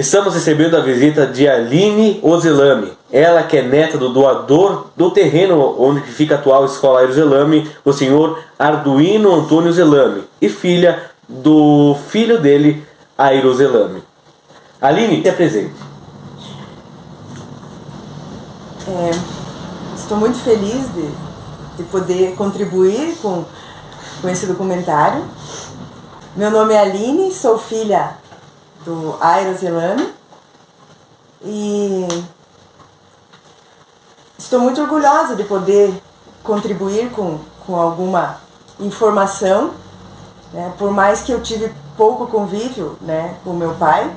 Estamos recebendo a visita de Aline Ozelami. Ela que é neta do doador do terreno onde fica a atual Escola Airo Zelami, o senhor Arduino Antônio Zelami, e filha do filho dele, Airo Zelami. Aline, se apresente. Estou muito feliz de poder contribuir com esse documentário. Meu nome é Aline, sou filha do Airo Zelami e estou muito orgulhosa de poder contribuir com alguma informação, né? Por mais que eu tive pouco convívio, né, com meu pai,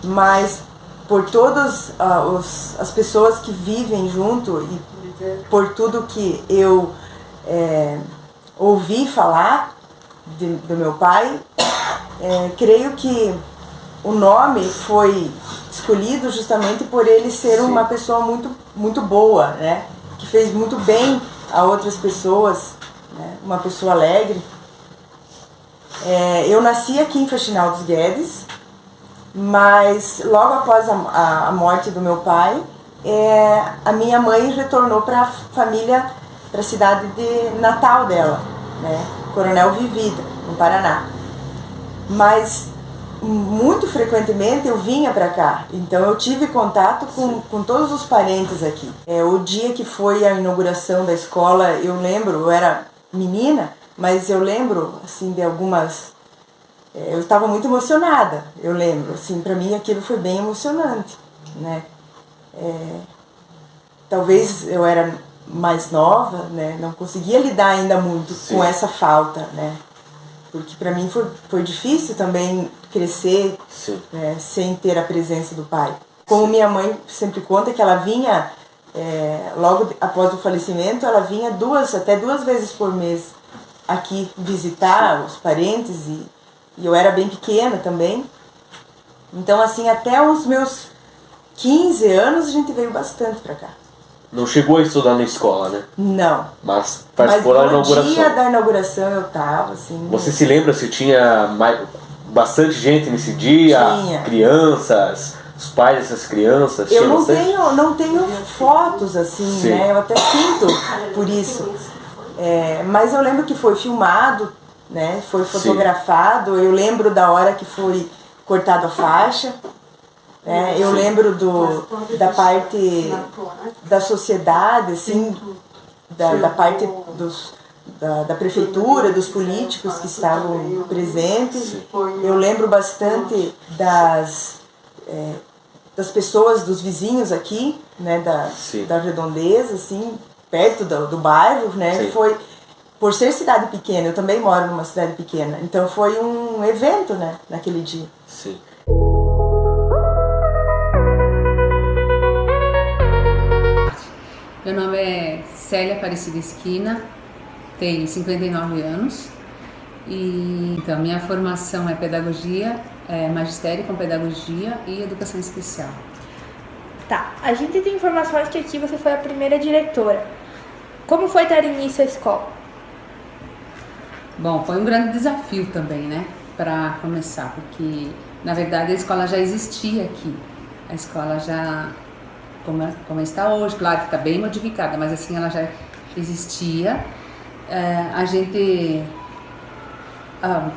mas por todas as pessoas que vivem junto e por tudo que eu ouvi falar do meu pai, creio que o nome foi escolhido justamente por ele ser uma pessoa muito, muito boa, né? Que fez muito bem a outras pessoas, né? Uma pessoa alegre. Eu nasci aqui em Faxinal dos Guedes, mas logo após a morte do meu pai, a minha mãe retornou para a família, para a cidade de natal dela, né? Coronel Vivida, no Paraná. Mas muito frequentemente eu vinha para cá, então eu tive contato com todos os parentes aqui. O dia que foi a inauguração da escola, eu lembro, eu era menina, mas eu lembro assim de algumas... eu estava muito emocionada, eu lembro, assim, para mim aquilo foi bem emocionante, né? Talvez eu era mais nova, né? Não conseguia lidar ainda muito com essa falta, né? Porque para mim foi difícil também crescer, né, sem ter a presença do pai. Como minha mãe sempre conta que ela vinha, logo após o falecimento, ela vinha até duas vezes por mês aqui visitar os parentes e eu era bem pequena também. Então assim, até os meus 15 anos a gente veio bastante para cá. Não chegou a estudar na escola, né? Não. Mas participou da inauguração. No dia da inauguração eu tava, assim... Você se lembra se tinha bastante gente nesse dia? Tinha. Crianças, os pais dessas crianças? Eu não tenho fotos, assim, né? Eu até sinto por isso. Mas eu lembro que foi filmado, né? Foi fotografado. Eu lembro da hora que foi cortado a faixa. Eu lembro da parte da sociedade, assim, da parte da prefeitura, dos políticos que estavam presentes. Eu lembro bastante das pessoas, dos vizinhos aqui, né, da redondeza, assim, perto do bairro, né? Foi, por ser cidade pequena, eu também moro numa cidade pequena, então foi um evento, né, naquele dia. Sim. Meu nome é Célia Aparecida Esquina, tenho 59 anos e então minha formação é pedagogia, magistério com pedagogia e educação especial. Tá, a gente tem informações que aqui você foi a primeira diretora. Como foi dar início à escola? Bom, foi um grande desafio também, né, para começar, porque na verdade a escola já existia aqui, a escola já... Como está hoje, claro que está bem modificada, mas assim ela já existia. A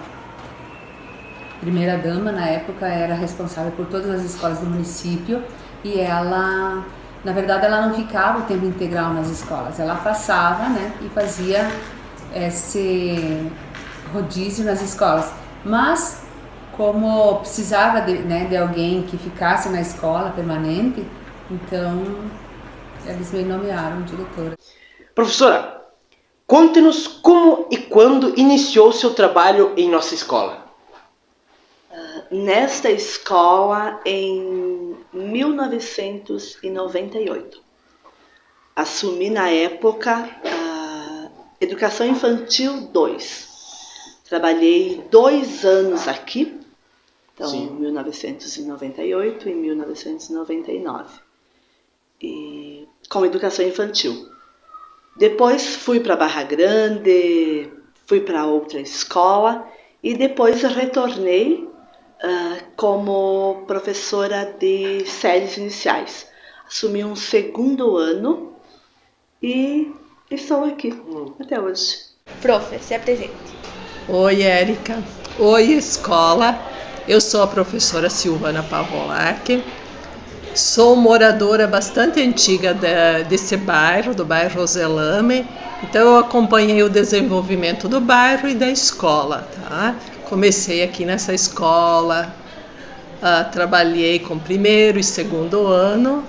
primeira dama na época era responsável por todas as escolas do município e ela, na verdade, ela não ficava o tempo integral nas escolas, ela passava, né, e fazia esse rodízio nas escolas. Mas como precisava de alguém que ficasse na escola permanente, então, eles me nomearam diretora. Professora, conte-nos como e quando iniciou seu trabalho em nossa escola. Nesta escola, em 1998. Assumi na época a Educação Infantil 2. Trabalhei 2 anos aqui, então, 1998 e 1999. E com educação infantil. Depois fui para Barra Grande, fui para outra escola e depois retornei como professora de séries iniciais. Assumi um segundo ano e estou aqui até hoje. Profe, se apresente. Oi, Érica. Oi, escola. Eu sou a professora Silvana Pavolac. Sou moradora bastante antiga desse bairro, do bairro Ozelame. Então eu acompanhei o desenvolvimento do bairro e da escola, tá? Comecei aqui nessa escola, trabalhei com primeiro e segundo ano.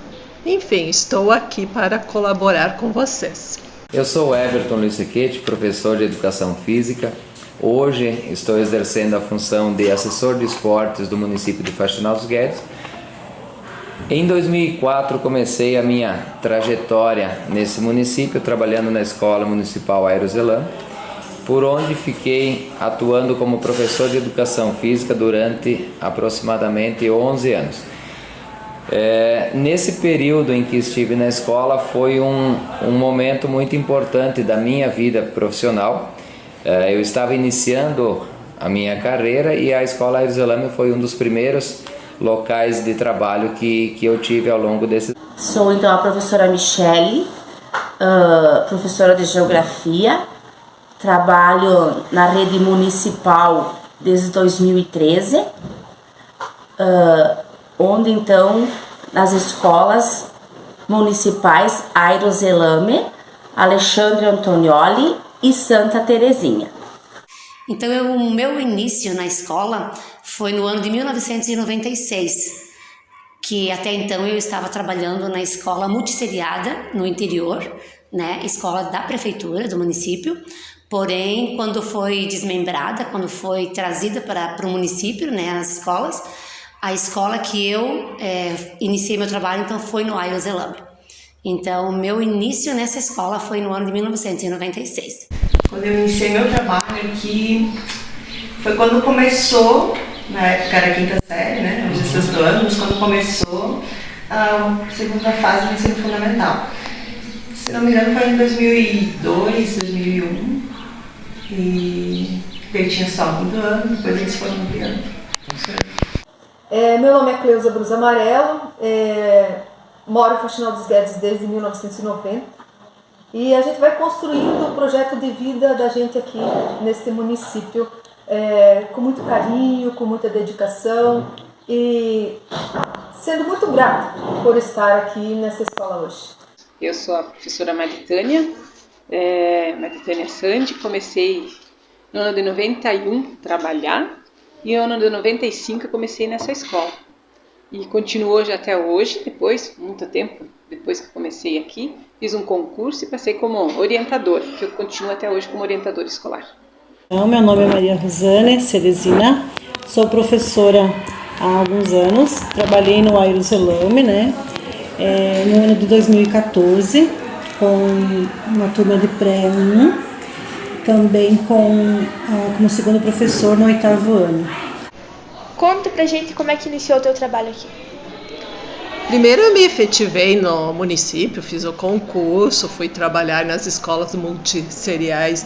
Enfim, estou aqui para colaborar com vocês. Eu sou Everton Luiz Siquete, professor de Educação Física. Hoje estou exercendo a função de assessor de esportes do município de Faxinal dos Guedes. Em 2004 comecei a minha trajetória nesse município, trabalhando na Escola Municipal Aerozelame, por onde fiquei atuando como professor de Educação Física durante aproximadamente 11 anos. Nesse período em que estive na escola foi um momento muito importante da minha vida profissional. Eu estava iniciando a minha carreira e a Escola Aerozelame foi um dos primeiros locais de trabalho que eu tive ao longo desse... Sou então a professora Michele, professora de Geografia. Trabalho na rede municipal desde 2013, onde então nas escolas municipais Aerozelame, Alexandre Antonioli e Santa Terezinha. Então o meu início na escola foi no ano de 1996, que até então eu estava trabalhando na escola multisseriada no interior, né, escola da prefeitura do município. Porém, quando foi desmembrada, quando foi trazida para o município, né, as escolas, a escola que eu iniciei meu trabalho então foi no Aerozelame. Então, meu início nessa escola foi no ano de 1996. Quando eu iniciei meu trabalho aqui, foi quando começou, na época era a quinta série, né, os sexto anos, quando começou a segunda fase do ensino fundamental. Se não me engano, foi em 2002, 2001, e ele tinha só um ano, depois eles foram ampliando. Meu nome é Cleusa Brus Amarelo, moro em Faxinal dos Guedes desde 1990 e a gente vai construindo o projeto de vida da gente aqui nesse município com muito carinho, com muita dedicação e sendo muito grato por estar aqui nessa escola hoje. Eu sou a professora Maritânia Sandi, comecei no ano de 91 a trabalhar e no ano de 95 eu comecei nessa escola. E continuou já até hoje, depois, muito tempo depois que comecei aqui, fiz um concurso e passei como orientadora, que eu continuo até hoje como orientadora escolar. Meu nome é Maria Rosane Cerezina, sou professora há alguns anos, trabalhei no Aerozelame, né? No ano de 2014, com uma turma de pré-1, também como segundo professor no 8º ano. Conta pra gente como é que iniciou o teu trabalho aqui. Primeiro eu me efetivei no município, fiz o concurso, fui trabalhar nas escolas multisseriais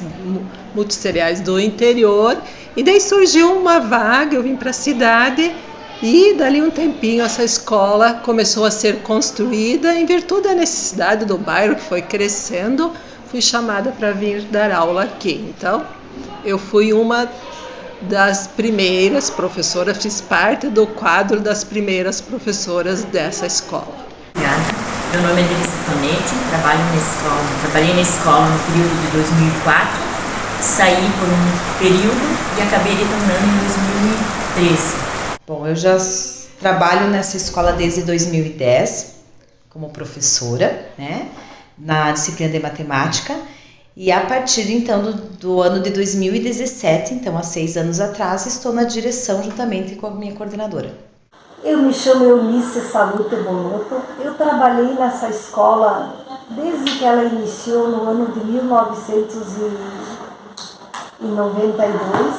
do interior e daí surgiu uma vaga, eu vim para a cidade e dali um tempinho essa escola começou a ser construída em virtude da necessidade do bairro que foi crescendo, fui chamada para vir dar aula aqui. Então eu fui uma das primeiras professoras, fiz parte do quadro das primeiras professoras dessa escola. Meu nome é Denise Tonetti, trabalhei na escola no período de 2004, saí por um período e acabei retornando em 2013. Bom, eu já trabalho nessa escola desde 2010 como professora, né, na disciplina de matemática. E a partir então do ano de 2017, então há 6 anos atrás, estou na direção juntamente com a minha coordenadora. Eu me chamo Eunice Salute Bonotto, eu trabalhei nessa escola desde que ela iniciou no ano de 1992,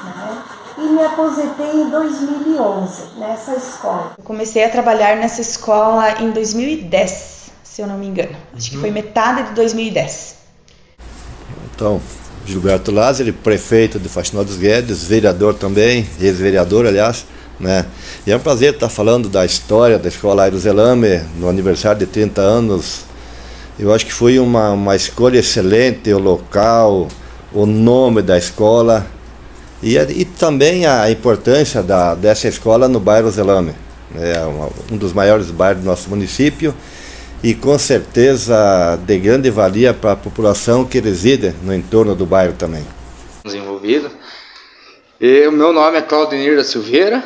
né? E me aposentei em 2011 nessa escola. Eu comecei a trabalhar nessa escola em 2010, se eu não me engano. Acho que foi metade de 2010. Então, Gilberto Lázaro, prefeito de Faxinal dos Guedes, vereador também, ex-vereador, aliás, né? E é um prazer estar falando da história da Escola Aires Zelame, no aniversário de 30 anos. Eu acho que foi uma escolha excelente, o local, o nome da escola e também a importância dessa escola no bairro Zelame. É um dos maiores bairros do nosso município e com certeza de grande valia para a população que reside no entorno do bairro também. Desenvolvido. E o meu nome é Claudinir da Silveira.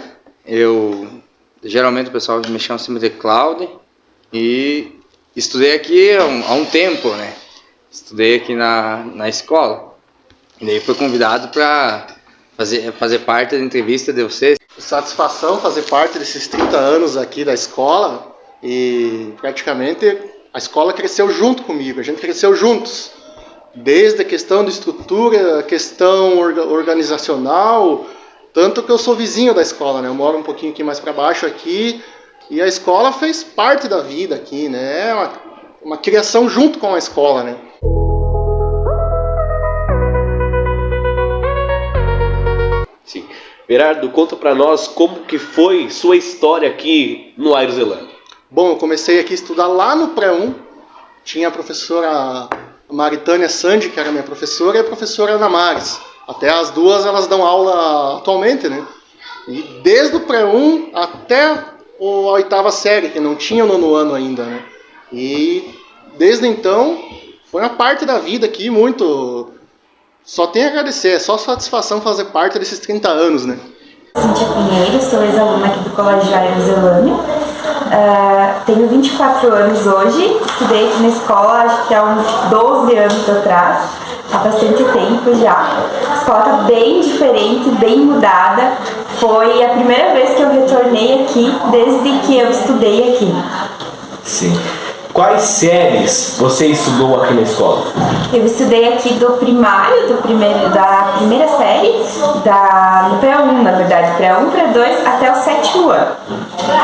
Geralmente o pessoal me chama sempre de Claude e estudei aqui há um tempo, né? Estudei aqui na escola. E daí fui convidado para fazer parte da entrevista de vocês. Satisfação fazer parte desses 30 anos aqui da escola e praticamente a escola cresceu junto comigo, a gente cresceu juntos. Desde a questão de estrutura, a questão organizacional, tanto que eu sou vizinho da escola, né? Eu moro um pouquinho aqui mais para baixo aqui e a escola fez parte da vida aqui, né? É uma criação junto com a escola, né? Sim. Berardo, conta para nós como que foi sua história aqui no Aires Zelame. Bom, eu comecei aqui a estudar lá no pré-1, tinha a professora Maritânia Sandi, que era minha professora, e a professora Ana Mares. Até as duas elas dão aula atualmente, né? E desde o pré-1 até a 8ª série, que não tinha o 9º ano ainda, né? E desde então foi uma parte da vida aqui muito... Só tenho a agradecer, é só satisfação fazer parte desses 30 anos, né? Cíntia Pinheiro, sou ex-aluna aqui do Colégio Aires Zelame. Tenho 24 anos hoje, estudei aqui na escola acho que há uns 12 anos atrás, há bastante tempo já. A escola está bem diferente, bem mudada. Foi a primeira vez que eu retornei aqui desde que eu estudei aqui. Sim. Quais séries você estudou aqui na escola? Eu estudei aqui do primário, da primeira série, no pré-1, na verdade, pré-1, pré-2, até o 7º ano.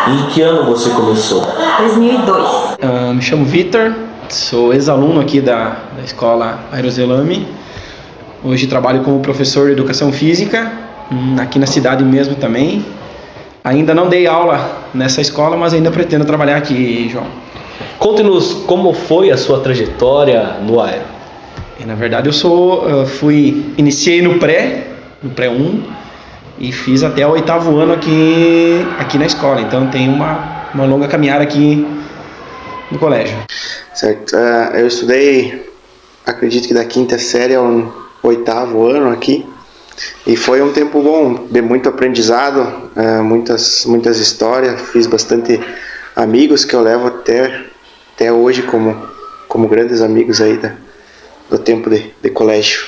Em que ano você começou? 2002. Me chamo Vitor, sou ex-aluno aqui da escola Aires Zelame. Hoje trabalho como professor de educação física, aqui na cidade mesmo também. Ainda não dei aula nessa escola, mas ainda pretendo trabalhar aqui, João. Conte-nos como foi a sua trajetória no Aero. Na verdade, iniciei no pré-1 e fiz até o 8º ano aqui na escola. Então, tenho uma longa caminhada aqui no colégio. Certo. Eu estudei, acredito que da 5ª série ao 8º ano aqui. E foi um tempo bom, de muito aprendizado, muitas histórias. Fiz bastante amigos que eu levo até hoje como grandes amigos aí do tempo de colégio.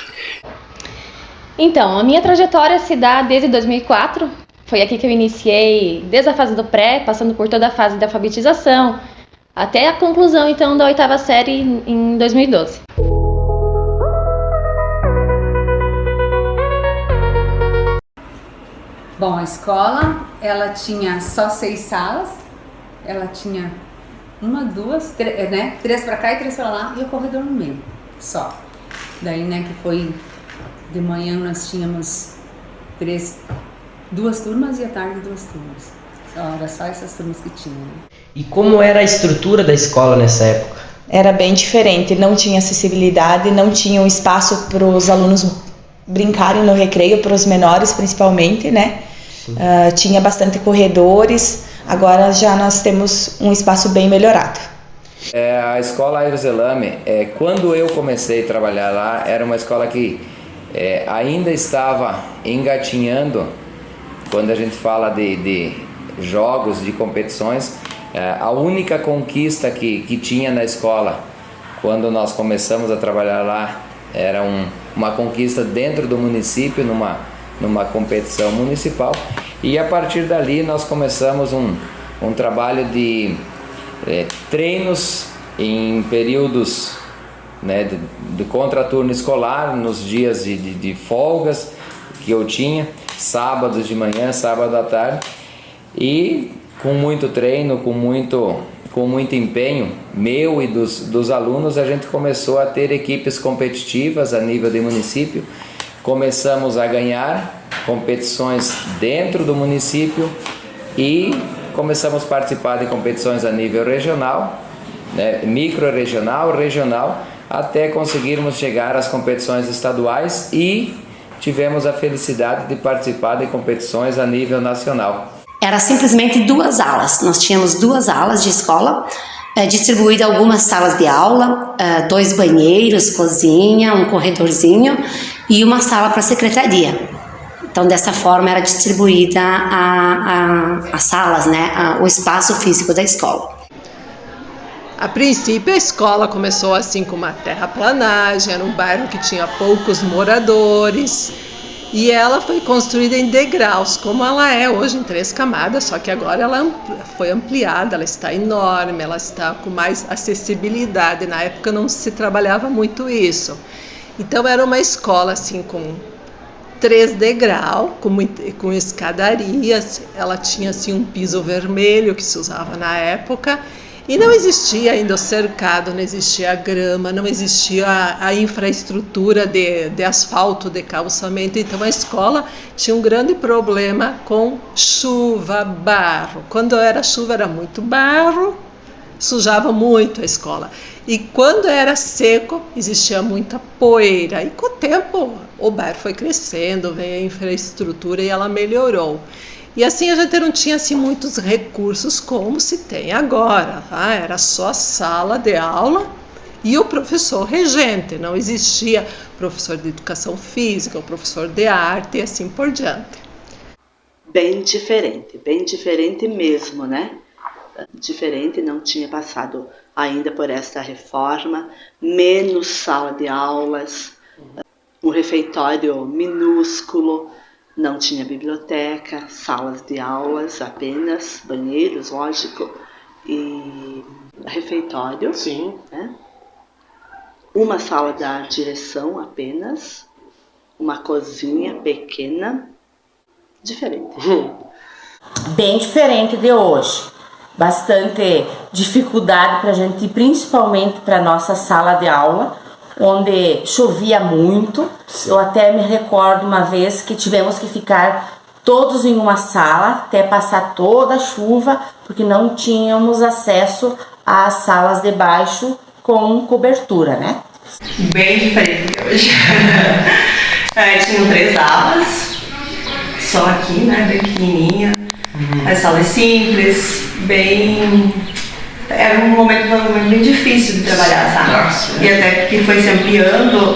Então, a minha trajetória se dá desde 2004. Foi aqui que eu iniciei desde a fase do pré, passando por toda a fase da alfabetização, até a conclusão então da 8ª série em 2012. Bom, a escola, ela tinha só 6 salas, ela tinha 1, 2, 3, né? 3 para cá e 3 para lá e o corredor no meio, só. Daí, né, que foi de manhã nós tínhamos 2 turmas e à tarde 2 turmas. Era só essas turmas que tinham. Né? E como era a estrutura da escola nessa época? Era bem diferente, não tinha acessibilidade, não tinha um espaço para os alunos brincarem no recreio, para os menores principalmente, né? Tinha bastante corredores, agora já nós temos um espaço bem melhorado. A escola Aires Zelame, quando eu comecei a trabalhar lá, era uma escola que ainda estava engatinhando. Quando a gente fala de jogos, de competições, a única conquista que tinha na escola, quando nós começamos a trabalhar lá, era uma conquista dentro do município, numa competição municipal, e a partir dali nós começamos um trabalho de treinos em períodos, né, de contraturno escolar, nos dias de folgas que eu tinha, sábados de manhã, sábado à tarde, e com muito treino, com com muito empenho meu e dos alunos, a gente começou a ter equipes competitivas a nível de município. Começamos a ganhar competições dentro do município e começamos a participar de competições a nível regional, né, micro-regional, regional, até conseguirmos chegar às competições estaduais e tivemos a felicidade de participar de competições a nível nacional. Era simplesmente 2 alas. Nós tínhamos 2 alas de escola, distribuída algumas salas de aula, 2 banheiros, cozinha, um corredorzinho e uma sala para secretaria. Então, dessa forma, era distribuída as salas, né, o espaço físico da escola. A princípio, a escola começou assim com uma terraplanagem, era um bairro que tinha poucos moradores. E ela foi construída em degraus, como ela é hoje, em 3 camadas, só que agora ela foi ampliada, ela está enorme, ela está com mais acessibilidade. Na época não se trabalhava muito isso. Então era uma escola assim com 3 degraus, com escadarias, ela tinha assim um piso vermelho que se usava na época. E não existia ainda o cercado, não existia a grama, não existia a infraestrutura de asfalto, de calçamento. Então a escola tinha um grande problema com chuva, barro. Quando era chuva era muito barro, sujava muito a escola. E quando era seco, existia muita poeira. E com o tempo o bairro foi crescendo, veio a infraestrutura e ela melhorou. E assim a gente não tinha assim, muitos recursos como se tem agora. Tá? Era só a sala de aula e o professor regente. Não existia professor de educação física, o professor de arte e assim por diante. Bem diferente mesmo, né? Diferente, não tinha passado ainda por essa reforma, menos sala de aulas, um refeitório minúsculo. Não tinha biblioteca, salas de aulas apenas, banheiros, lógico, e refeitório. Sim. Né? Uma sala da direção apenas, uma cozinha pequena, diferente. Bem diferente de hoje. Bastante dificuldade para a gente ir, principalmente para a nossa sala de aula, onde chovia muito. Eu até me recordo uma vez que tivemos que ficar todos em uma sala até passar toda a chuva, porque não tínhamos acesso às salas de baixo com cobertura, né? Bem diferente de hoje. Tinham 3 alas, só aqui, né, bem pequenininha. As salas simples, bem... Era um momento bem difícil de trabalhar, sabe? Nossa, e até que foi se ampliando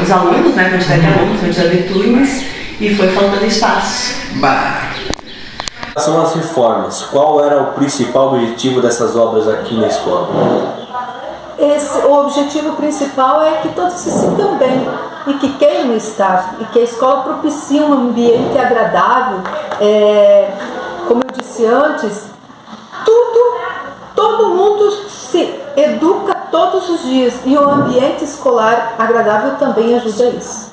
os alunos, né? A quantidade de alunos, a quantidade de turmas, e foi faltando espaço. São as reformas. Qual era o principal objetivo dessas obras aqui na escola? O objetivo principal é que todos se sintam bem e que queiram estar, e que a escola propicie um ambiente agradável. Como eu disse antes, todo mundo se educa todos os dias e o ambiente escolar agradável também ajuda isso.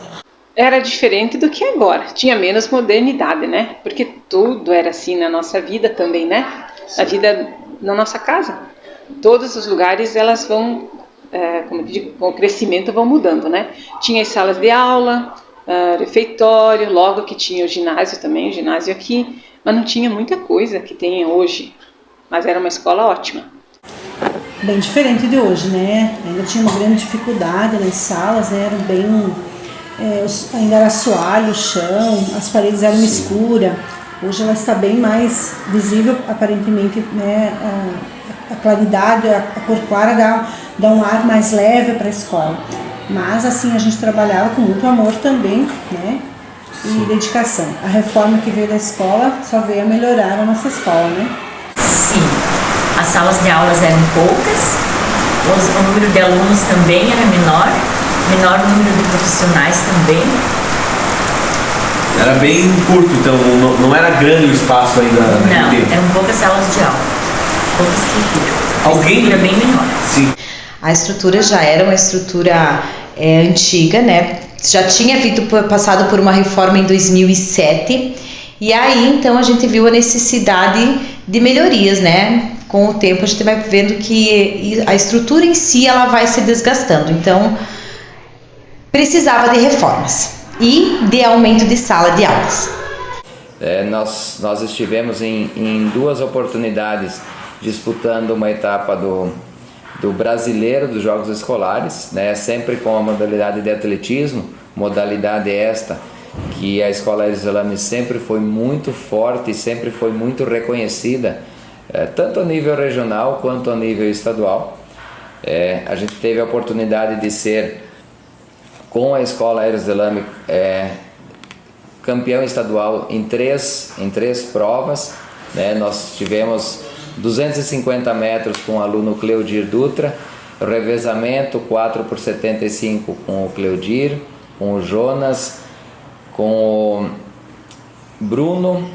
Era diferente do que agora, tinha menos modernidade, né? Porque tudo era assim na nossa vida também, né? A vida na nossa casa. Todos os lugares elas vão, como eu digo, com o crescimento vão mudando, né? Tinha as salas de aula, refeitório, logo que tinha o ginásio também, o ginásio aqui, mas não tinha muita coisa que tem hoje. Mas era uma escola ótima. Bem diferente de hoje, né? Ainda tinha uma grande dificuldade nas salas, né? Eram bem... ainda era assoalho o chão, as paredes eram escuras. Hoje ela está bem mais visível, aparentemente, né? A claridade, a cor clara dá um ar mais leve para a escola. Mas assim, a gente trabalhava com muito amor também, né? E dedicação. A reforma que veio da escola só veio a melhorar a nossa escola, né? Sim, as salas de aulas eram poucas, o número de alunos também era menor número de profissionais também. Era bem curto, então não era grande o espaço ainda. Não, eram poucas salas de aula, pouca estrutura. A estrutura bem menor. Sim. A estrutura já era uma estrutura antiga, né? Já tinha passado por uma reforma em 2007. E aí, então, a gente viu a necessidade de melhorias, né? com o tempo a gente vai vendo que a estrutura em si ela vai se desgastando. Então, precisava de reformas e de aumento de sala de aulas. Nós estivemos em 2 oportunidades disputando uma etapa do brasileiro dos Jogos Escolares, né, sempre com a modalidade de atletismo, modalidade esta que a Escola Aires Zelame sempre foi muito forte e sempre foi muito reconhecida, tanto a nível regional quanto a nível estadual. A gente teve a oportunidade de ser, com a Escola Aires Zelame, campeão estadual em três provas, né? Nós tivemos 250 metros com o aluno Cleodir Dutra, revezamento 4x75 com o Cleodir, com o Jonas, com o Bruno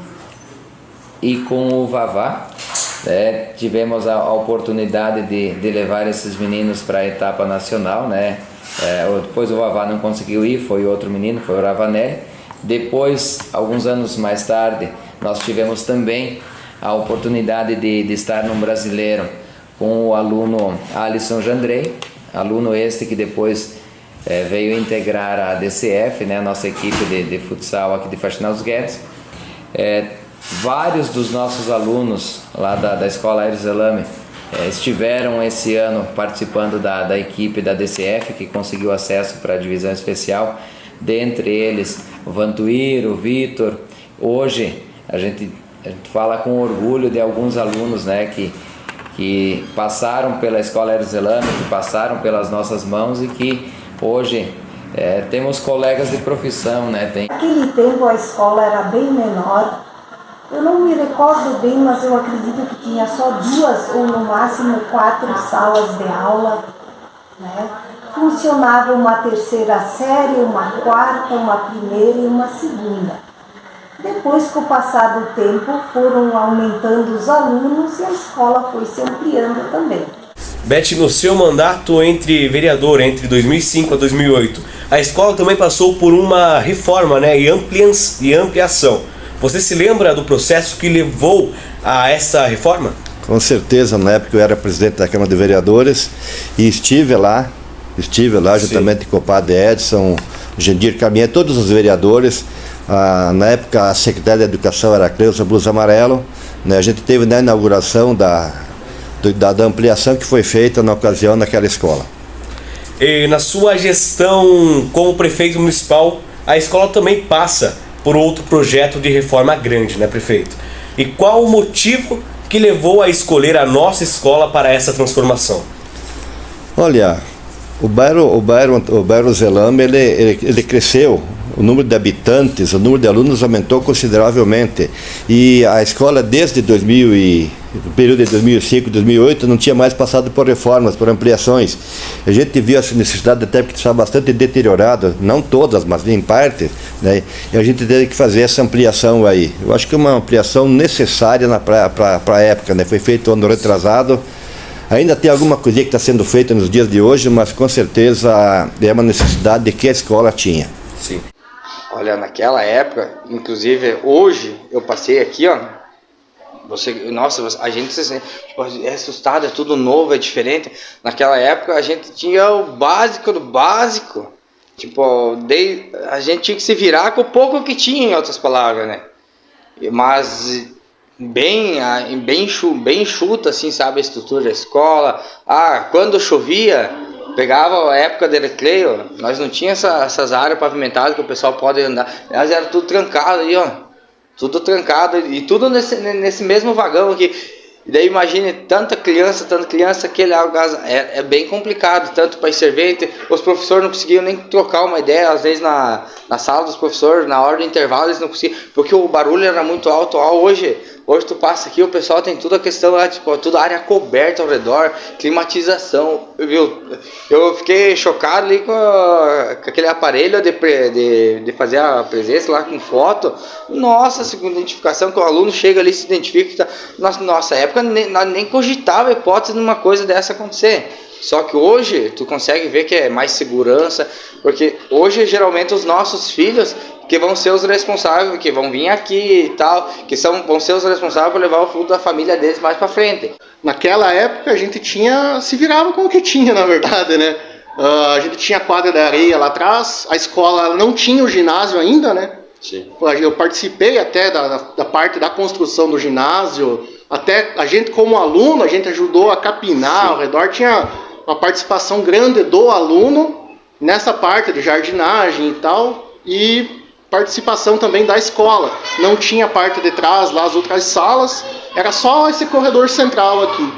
e com o Vavá. Tivemos a oportunidade de levar esses meninos para a etapa nacional, né? Depois o Vavá não conseguiu ir, foi outro menino, foi o Ravanelli. Depois, alguns anos mais tarde, nós tivemos também a oportunidade de estar num brasileiro com o aluno Alisson Jandrei, aluno este que depois veio integrar a DCF, né, a nossa equipe de futsal aqui de Faxinal dos Guedes. Vários dos nossos alunos lá da Escola Aires Zelame estiveram esse ano participando da equipe da DCF, que conseguiu acesso para a divisão especial, dentre eles o Vantuir, o Vitor. Hoje a gente fala com orgulho de alguns alunos, né, que passaram pela Escola Aires Zelame, que passaram pelas nossas mãos e que hoje temos colegas de profissão, né? Naquele tempo a escola era bem menor. Eu não me recordo bem, mas eu acredito que tinha só 2 ou no máximo 4 salas de aula, né? Funcionava uma 3ª série, uma 4ª, uma 1ª e uma 2ª. Depois, com o passar do tempo, foram aumentando os alunos e a escola foi se ampliando também. Beth, no seu mandato entre vereador, entre 2005 a 2008, a escola também passou por uma reforma, né, e ampliação. Você se lembra do processo que levou a essa reforma? Com certeza, na época eu era presidente da Câmara de Vereadores e estive lá juntamente com o padre Edson, Gendir Caminha, todos os vereadores. Na época a secretária de Educação era a Cleusa Blusa Amarelo, né? A gente teve na inauguração da ampliação que foi feita na ocasião naquela escola. E na sua gestão como prefeito municipal, a escola também passa por outro projeto de reforma grande, né, prefeito? E qual o motivo que levou a escolher a nossa escola para essa transformação? Olha, o bairro Zelame, ele cresceu, o número de habitantes, o número de alunos aumentou consideravelmente. E a escola desde o período de 2005 e 2008 não tinha mais passado por reformas, por ampliações. A gente viu essa necessidade até porque estava bastante deteriorada, não todas, mas em parte, né? E a gente teve que fazer essa ampliação aí. Eu acho que é uma ampliação necessária para a época, né? Foi feito ano retrasado. Ainda tem alguma coisa que está sendo feita nos dias de hoje, mas com certeza é uma necessidade que a escola tinha. Sim. Olha, naquela época, inclusive hoje, eu passei aqui, ó. A gente é assustado, é tudo novo, é diferente. Naquela época a gente tinha o básico do básico. Tipo, a gente tinha que se virar com o pouco que tinha, em outras palavras, né? Mas bem enxuta, assim, sabe, a estrutura da escola. Quando chovia, pegava a época de recreio, nós não tínhamos essas áreas pavimentadas que o pessoal pode andar. Elas eram tudo trancado aí, ó. Tudo trancado e tudo nesse mesmo vagão aqui. E daí imagine tanta criança, aquele é bem complicado, tanto para servente. Os professores não conseguiam nem trocar uma ideia, às vezes na sala dos professores, na hora do intervalo, eles não conseguiam, porque o barulho era muito alto. Hoje tu passa aqui, o pessoal tem toda a questão lá, tipo, toda a área coberta ao redor, climatização, viu? Eu fiquei chocado ali com aquele aparelho de fazer a presença lá com foto. Nossa, segunda identificação, que o aluno chega ali e se identifica. Nossa época nem cogitava a hipótese de uma coisa dessa acontecer. Só que hoje tu consegue ver que é mais segurança, porque hoje geralmente os nossos filhos que vão ser os responsáveis, que vão vir aqui e tal, vão ser os responsáveis por levar o futuro da família deles mais para frente. Naquela época a gente se virava com o que tinha, na verdade, né? A gente tinha quadra de areia lá atrás, a escola não tinha o ginásio ainda, né? Sim. Eu participei até da parte da construção do ginásio, até a gente como aluno, a gente ajudou a capinar. Sim. Ao redor, tinha uma participação grande do aluno nessa parte de jardinagem e tal, e participação também da escola. Não tinha parte de trás, lá as outras salas, era só esse corredor central aqui,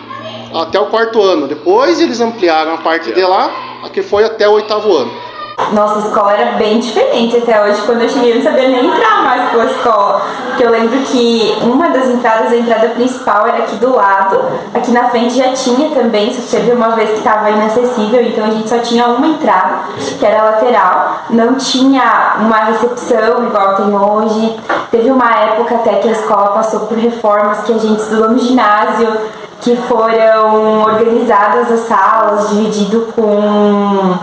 até o 4º ano. Depois eles ampliaram a parte de lá, que foi até o 8º ano. Nossa escola era bem diferente até hoje. Quando eu cheguei, eu não sabia nem entrar mais pela escola. Porque eu lembro que uma das entradas, a entrada principal, era aqui do lado. Aqui na frente já tinha também, só que teve uma vez que estava inacessível, então a gente só tinha uma entrada, que era lateral. Não tinha uma recepção igual tem hoje. Teve uma época até que a escola passou por reformas, que a gente estudou no ginásio, que foram organizadas as salas, dividido com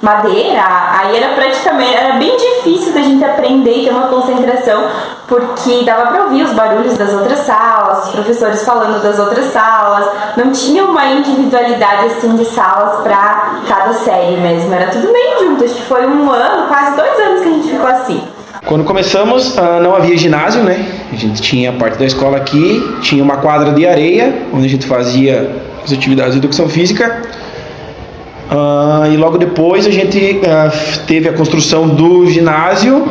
madeira. Aí era bem difícil da gente aprender e ter uma concentração, porque dava para ouvir os barulhos das outras salas, os professores falando das outras salas, não tinha uma individualidade assim de salas para cada série mesmo, era tudo meio junto. Acho que foi 1 ano, quase 2 anos que a gente ficou assim. Quando começamos, não havia ginásio, né? A gente tinha a parte da escola aqui, tinha uma quadra de areia, onde a gente fazia as atividades de educação física. E logo depois a gente teve a construção do ginásio,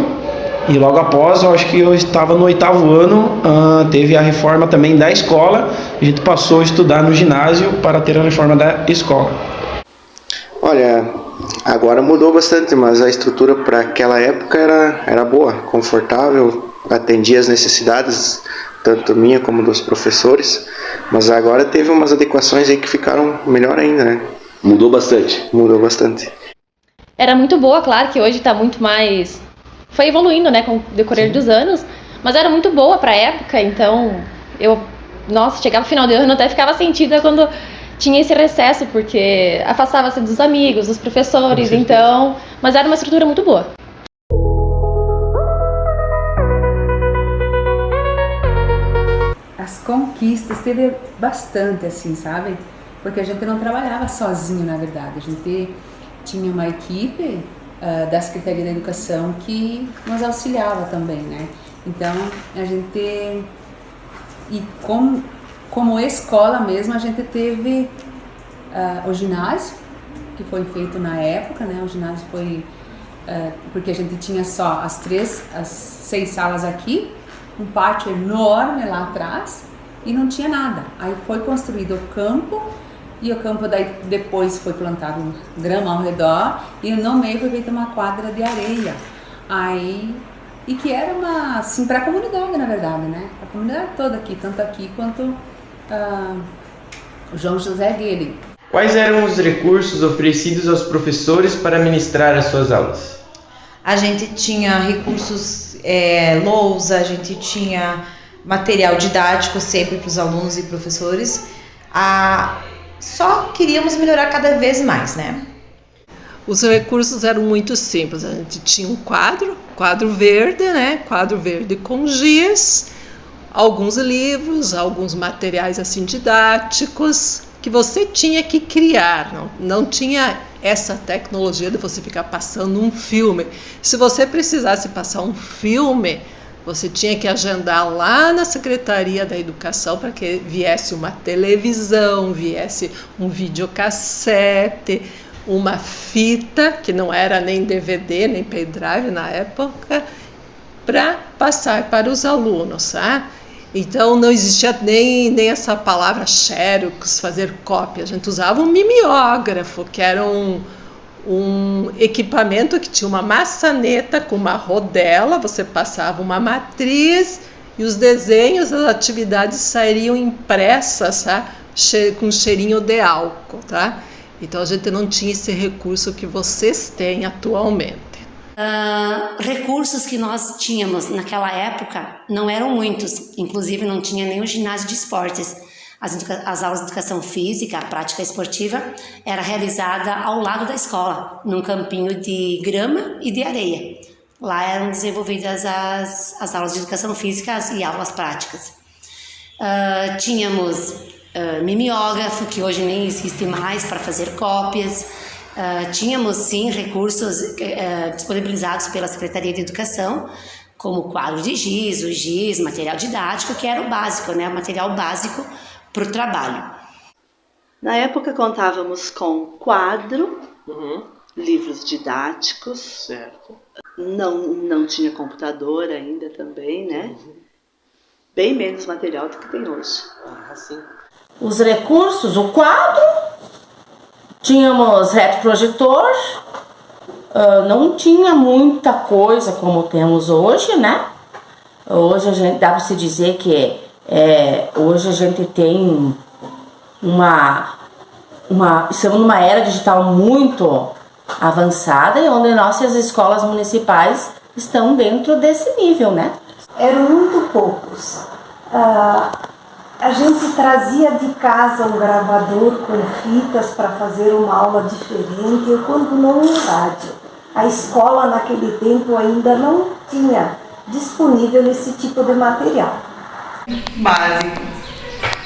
e logo após, eu acho que eu estava no 8º ano, teve a reforma também da escola. A gente passou a estudar no ginásio para ter a reforma da escola. Olha, agora mudou bastante, mas a estrutura para aquela época era boa, confortável, atendia as necessidades tanto minha como dos professores, mas agora teve umas adequações aí que ficaram melhor ainda, né? Mudou bastante? Mudou bastante. Era muito boa, claro que hoje está muito mais... Foi evoluindo, né, com o decorrer dos anos, mas era muito boa para a época, então chegava no final do ano, até ficava sentida quando tinha esse recesso, porque afastava-se dos amigos, dos professores, então... Mas era uma estrutura muito boa. As conquistas teve bastante, assim, sabe? Porque a gente não trabalhava sozinho, na verdade. A gente tinha uma equipe da Secretaria da Educação que nos auxiliava também, né? Então, a gente... E como escola mesmo, a gente teve o ginásio, que foi feito na época, né? O ginásio foi... porque a gente tinha só as 6 salas aqui, um pátio enorme lá atrás, e não tinha nada. Aí foi construído o campo, e o campo daí depois foi plantado grama ao redor, e no meio foi feita uma quadra de areia. Aí, e que era uma, assim, para a comunidade, na verdade, né? A comunidade toda aqui, tanto aqui quanto o João José Guilherme. Quais eram os recursos oferecidos aos professores para ministrar as suas aulas? A gente tinha recursos, lousa, a gente tinha material didático sempre para os alunos e professores. Só queríamos melhorar cada vez mais, né? Os recursos eram muito simples. A gente tinha um quadro verde, né? Quadro verde com giz, alguns livros, alguns materiais assim didáticos que você tinha que criar. Não tinha essa tecnologia de você ficar passando um filme. Se você precisasse passar um filme, você tinha que agendar lá na Secretaria da Educação para que viesse uma televisão, viesse um videocassete, uma fita, que não era nem DVD, nem pendrive na época, para passar para os alunos, tá? Então não existia nem essa palavra xerox, fazer cópia. A gente usava um mimeógrafo, que era um equipamento que tinha uma maçaneta com uma rodela, você passava uma matriz e os desenhos das atividades sairiam impressas, tá? Com cheirinho de álcool, tá? Então a gente não tinha esse recurso que vocês têm atualmente. Recursos que nós tínhamos naquela época não eram muitos, inclusive não tinha nem o ginásio de esportes. As aulas de educação física, a prática esportiva, era realizada ao lado da escola, num campinho de grama e de areia. Lá eram desenvolvidas as aulas de educação física e aulas práticas. Tínhamos mimeógrafo, que hoje nem existe mais, para fazer cópias. Tínhamos, sim, recursos disponibilizados pela Secretaria de Educação, como quadro de giz, o giz, material didático, que era o básico, né? O material básico para o trabalho. Na época contávamos com quadro, livros didáticos, certo. Não tinha computador ainda também, né? Bem menos material do que tem hoje. Sim. Os recursos, o quadro, tínhamos retroprojetor, não tinha muita coisa como temos hoje, né? Hoje a gente dá para se dizer que hoje a gente tem estamos numa era digital muito avançada e onde nossas escolas municipais estão dentro desse nível, né? Eram muito poucos. A gente trazia de casa um gravador com fitas para fazer uma aula diferente, quando não em rádio. A escola naquele tempo ainda não tinha disponível esse tipo de material. Básico.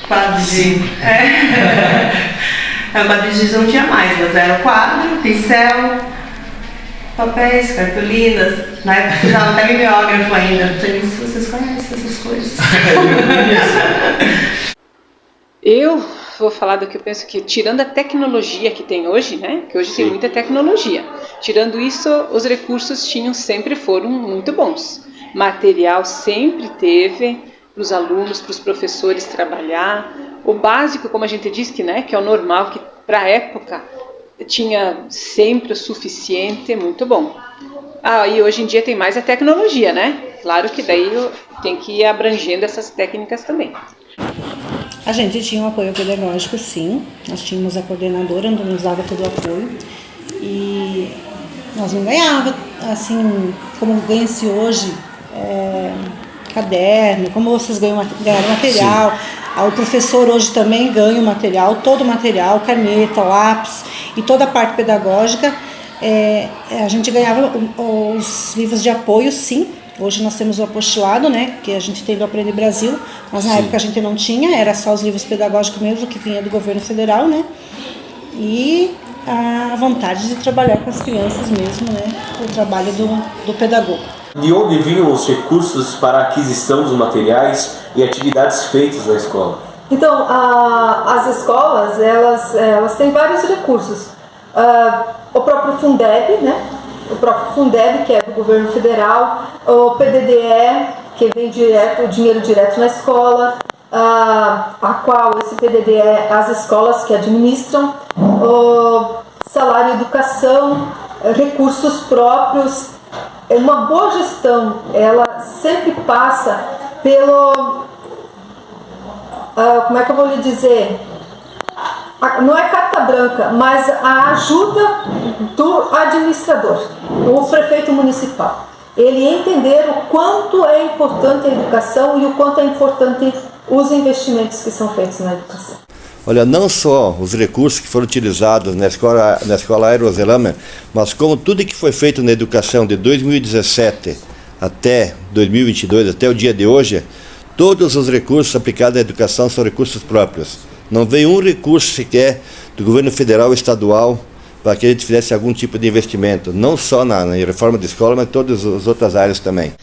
Quadro de giz. Quadro de giz não tinha mais, mas era quadro, pincel, papéis, cartolinas. Na época usava até mimeógrafo ainda. Não sei se vocês conhecem essas coisas. Eu vou falar do que eu penso que, tirando a tecnologia que tem hoje, né? Que hoje tem muita tecnologia. Tirando isso, os recursos sempre foram muito bons. Material sempre teve para os alunos, para os professores trabalhar. O básico, como a gente disse, que é o normal, que para a época tinha sempre o suficiente, muito bom. E hoje em dia tem mais a tecnologia, né? Claro que daí tem que ir abrangendo essas técnicas também. A gente tinha um apoio pedagógico, sim. Nós tínhamos a coordenadora, onde nos dava todo o apoio. E nós não ganhávamos, assim, como ganha-se hoje, caderno, como vocês ganharam material. O professor hoje também ganha o material, todo o material, caneta, lápis e toda a parte pedagógica. A gente ganhava os livros de apoio, sim. Hoje nós temos o apostilado, né, que a gente tem do Aprende Brasil, mas na época a gente não tinha, era só os livros pedagógicos mesmo, que vinha do governo federal, né, e a vontade de trabalhar com as crianças mesmo, né, o trabalho do pedagogo. De onde vinham os recursos para a aquisição dos materiais e atividades feitas na escola? Então, as escolas, elas têm vários recursos. O próprio Fundeb, né? O próprio Fundeb, que é do governo federal, o PDDE, que vem o dinheiro direto na escola, a qual esse PDDE as escolas que administram, o salário educação, recursos próprios. Uma boa gestão, ela sempre passa pelo, como é que eu vou lhe dizer, não é carta branca, mas a ajuda do administrador, o prefeito municipal. Ele entender o quanto é importante a educação e o quanto é importante os investimentos que são feitos na educação. Olha, não só os recursos que foram utilizados na escola Aerozelame, mas como tudo que foi feito na educação de 2017 até 2022, até o dia de hoje, todos os recursos aplicados à educação são recursos próprios. Não veio um recurso sequer do governo federal ou estadual para que a gente fizesse algum tipo de investimento, não só na reforma da escola, mas em todas as outras áreas também.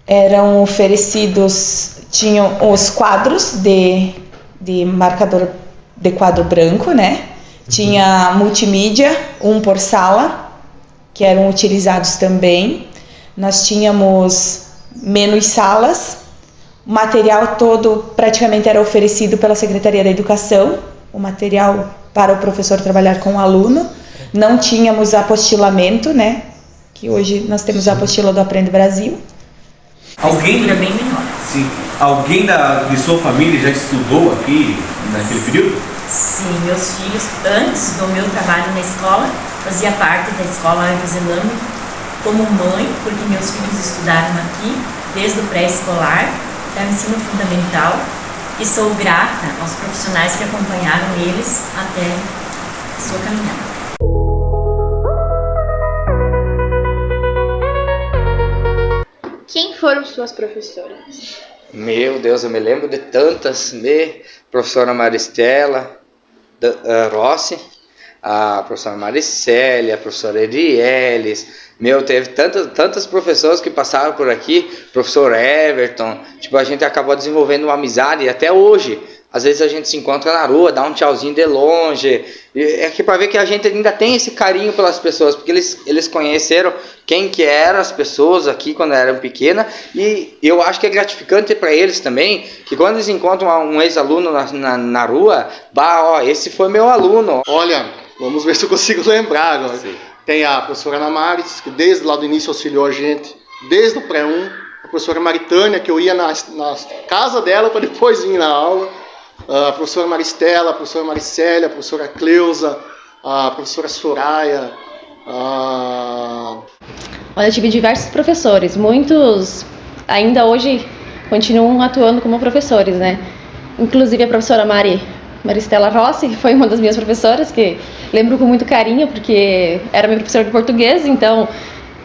Eram oferecidos, tinham os quadros de marcador de quadro branco, né? Tinha multimídia, um por sala, que eram utilizados também. Nós tínhamos menos salas. O material todo praticamente era oferecido pela Secretaria da Educação, o material para o professor trabalhar com o aluno. Não tínhamos apostilamento, né? Que hoje nós temos a apostila do Aprende Brasil. Alguém é bem menor. Sim. Alguém de sua família já estudou aqui naquele período? Sim, meus filhos, antes do meu trabalho na escola, fazia parte da escola Aerozelame como mãe, porque meus filhos estudaram aqui desde o pré-escolar até o ensino fundamental. e sou grata aos profissionais que acompanharam eles até a sua caminhada. Quem foram suas professoras? Meu Deus, eu me lembro de tantas, professora Maristela Rossi, a professora Maricélia, a professora Edielis, teve tantas professoras que passaram por aqui, professor Everton, a gente acabou desenvolvendo uma amizade, e até hoje, às vezes a gente se encontra na rua, dá um tchauzinho de longe, é que para ver que a gente ainda tem esse carinho pelas pessoas, porque eles conheceram quem que eram as pessoas aqui quando eram pequenas, e eu acho que é gratificante para eles também, que quando eles encontram um ex-aluno na rua, esse foi meu aluno. Olha, vamos ver se eu consigo lembrar agora. Sim. Tem a professora Ana Maris, que desde lá do início auxiliou a gente, desde o pré-1, a professora Maritânia, que eu ia na casa dela para depois vir na aula, a professora Maristela, a professora Maricélia, a professora Cleusa, a professora Soraya. Olha, eu tive diversos professores, muitos ainda hoje continuam atuando como professores, né? Inclusive a professora Maristela Rossi, que foi uma das minhas professoras, que lembro com muito carinho, porque era minha professora de português, então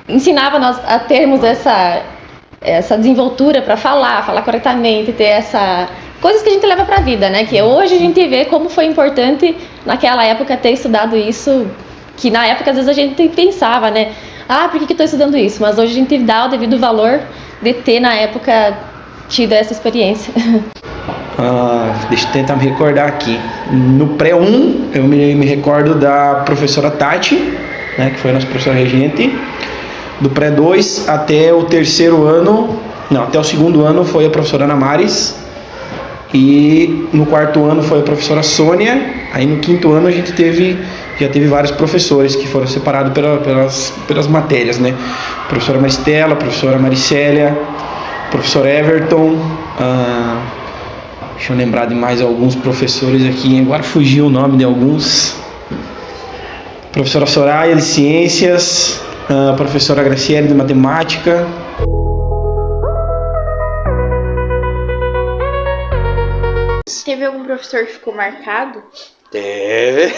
ensinava nós a termos essa desenvoltura para falar corretamente, ter essa coisas que a gente leva para a vida, né? Que hoje a gente vê como foi importante naquela época ter estudado isso, que na época às vezes a gente pensava, né? Por que eu estou estudando isso? Mas hoje a gente dá o devido valor de ter na época tido essa experiência. Deixa eu tentar me recordar aqui. No pré-1, eu me recordo da professora Tati, né, que foi a nossa professora regente. Do pré-2 até o até o segundo ano foi a professora Ana Maris. E no quarto ano foi a professora Sônia. Aí no quinto ano a gente já teve vários professores que foram separados pelas matérias, né? Professora Maristela, professora Maricélia, professor Everton. Deixa eu lembrar de mais alguns professores aqui. Agora fugiu o nome de alguns. Professora Soraya de Ciências, professora Graciele de Matemática. Teve algum professor que ficou marcado? Teve.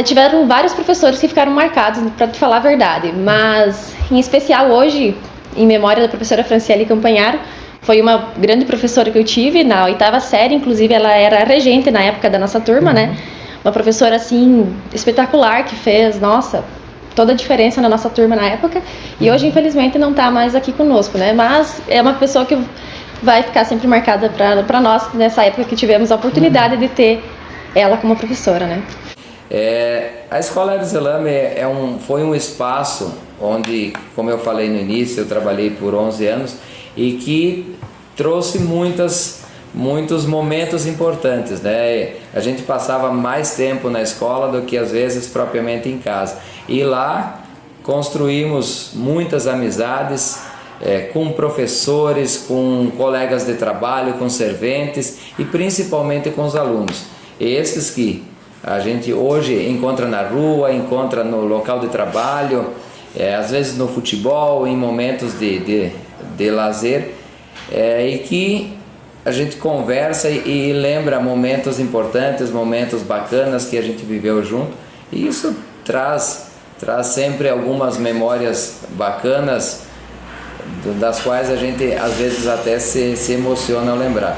Tiveram vários professores que ficaram marcados, para te falar a verdade, mas em especial hoje, em memória da professora Franciele Campanharo, foi uma grande professora que eu tive na 8ª série, inclusive ela era regente na época da nossa turma, né? Uma professora assim espetacular que fez, toda a diferença na nossa turma na época, e hoje infelizmente não está mais aqui conosco, né? Mas é uma pessoa que vai ficar sempre marcada para nós nessa época que tivemos a oportunidade de ter ela como professora, né? A Escola Aéreos Elame foi um espaço onde, como eu falei no início, eu trabalhei por 11 anos e que trouxe muitos momentos importantes, né? A gente passava mais tempo na escola do que às vezes propriamente em casa, e lá construímos muitas amizades com professores, com colegas de trabalho, com serventes e principalmente com os alunos. Esses que a gente hoje encontra na rua, encontra no local de trabalho, às vezes no futebol, em momentos de lazer, e que a gente conversa e lembra momentos importantes, momentos bacanas que a gente viveu junto, e isso traz sempre algumas memórias bacanas, das quais a gente às vezes até se emociona ao lembrar.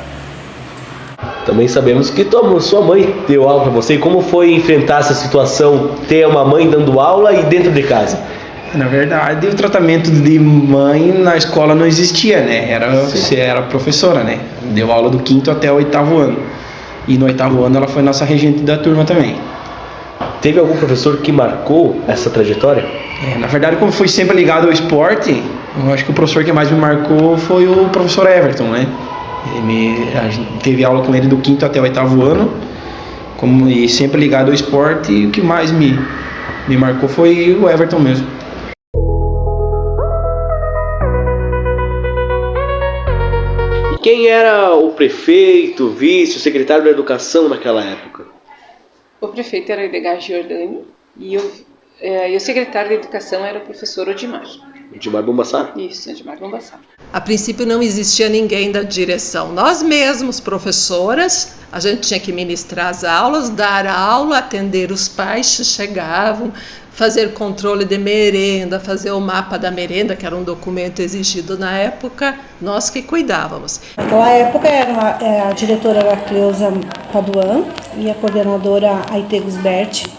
Também sabemos que sua mãe deu aula para você. E como foi enfrentar essa situação, ter uma mãe dando aula e dentro de casa? Na verdade, o tratamento de mãe na escola não existia, né? Você era professora, né? Deu aula do 5º até o 8º ano. E no 8º ano ela foi nossa regente da turma também. Teve algum professor que marcou essa trajetória? Na verdade, como fui sempre ligado ao esporte, eu acho que o professor que mais me marcou foi o professor Everton, né? A gente teve aula com ele do 5º até o 8º ano, e sempre ligado ao esporte, e o que mais me marcou foi o Everton mesmo. E quem era o prefeito, o vice, o secretário da educação naquela época? O prefeito era o Edgar Giordani e o secretário de educação era o professor Odimar. Edmar Bombassar? Isso, Edmar Bombassar. A princípio não existia ninguém da direção. Nós mesmos, professoras, a gente tinha que ministrar as aulas, dar aula, atender os pais que chegavam, fazer controle de merenda, fazer o mapa da merenda, que era um documento exigido na época, nós que cuidávamos. Naquela época a diretora era a Cleusa Paduan e a coordenadora Aite Gusberti.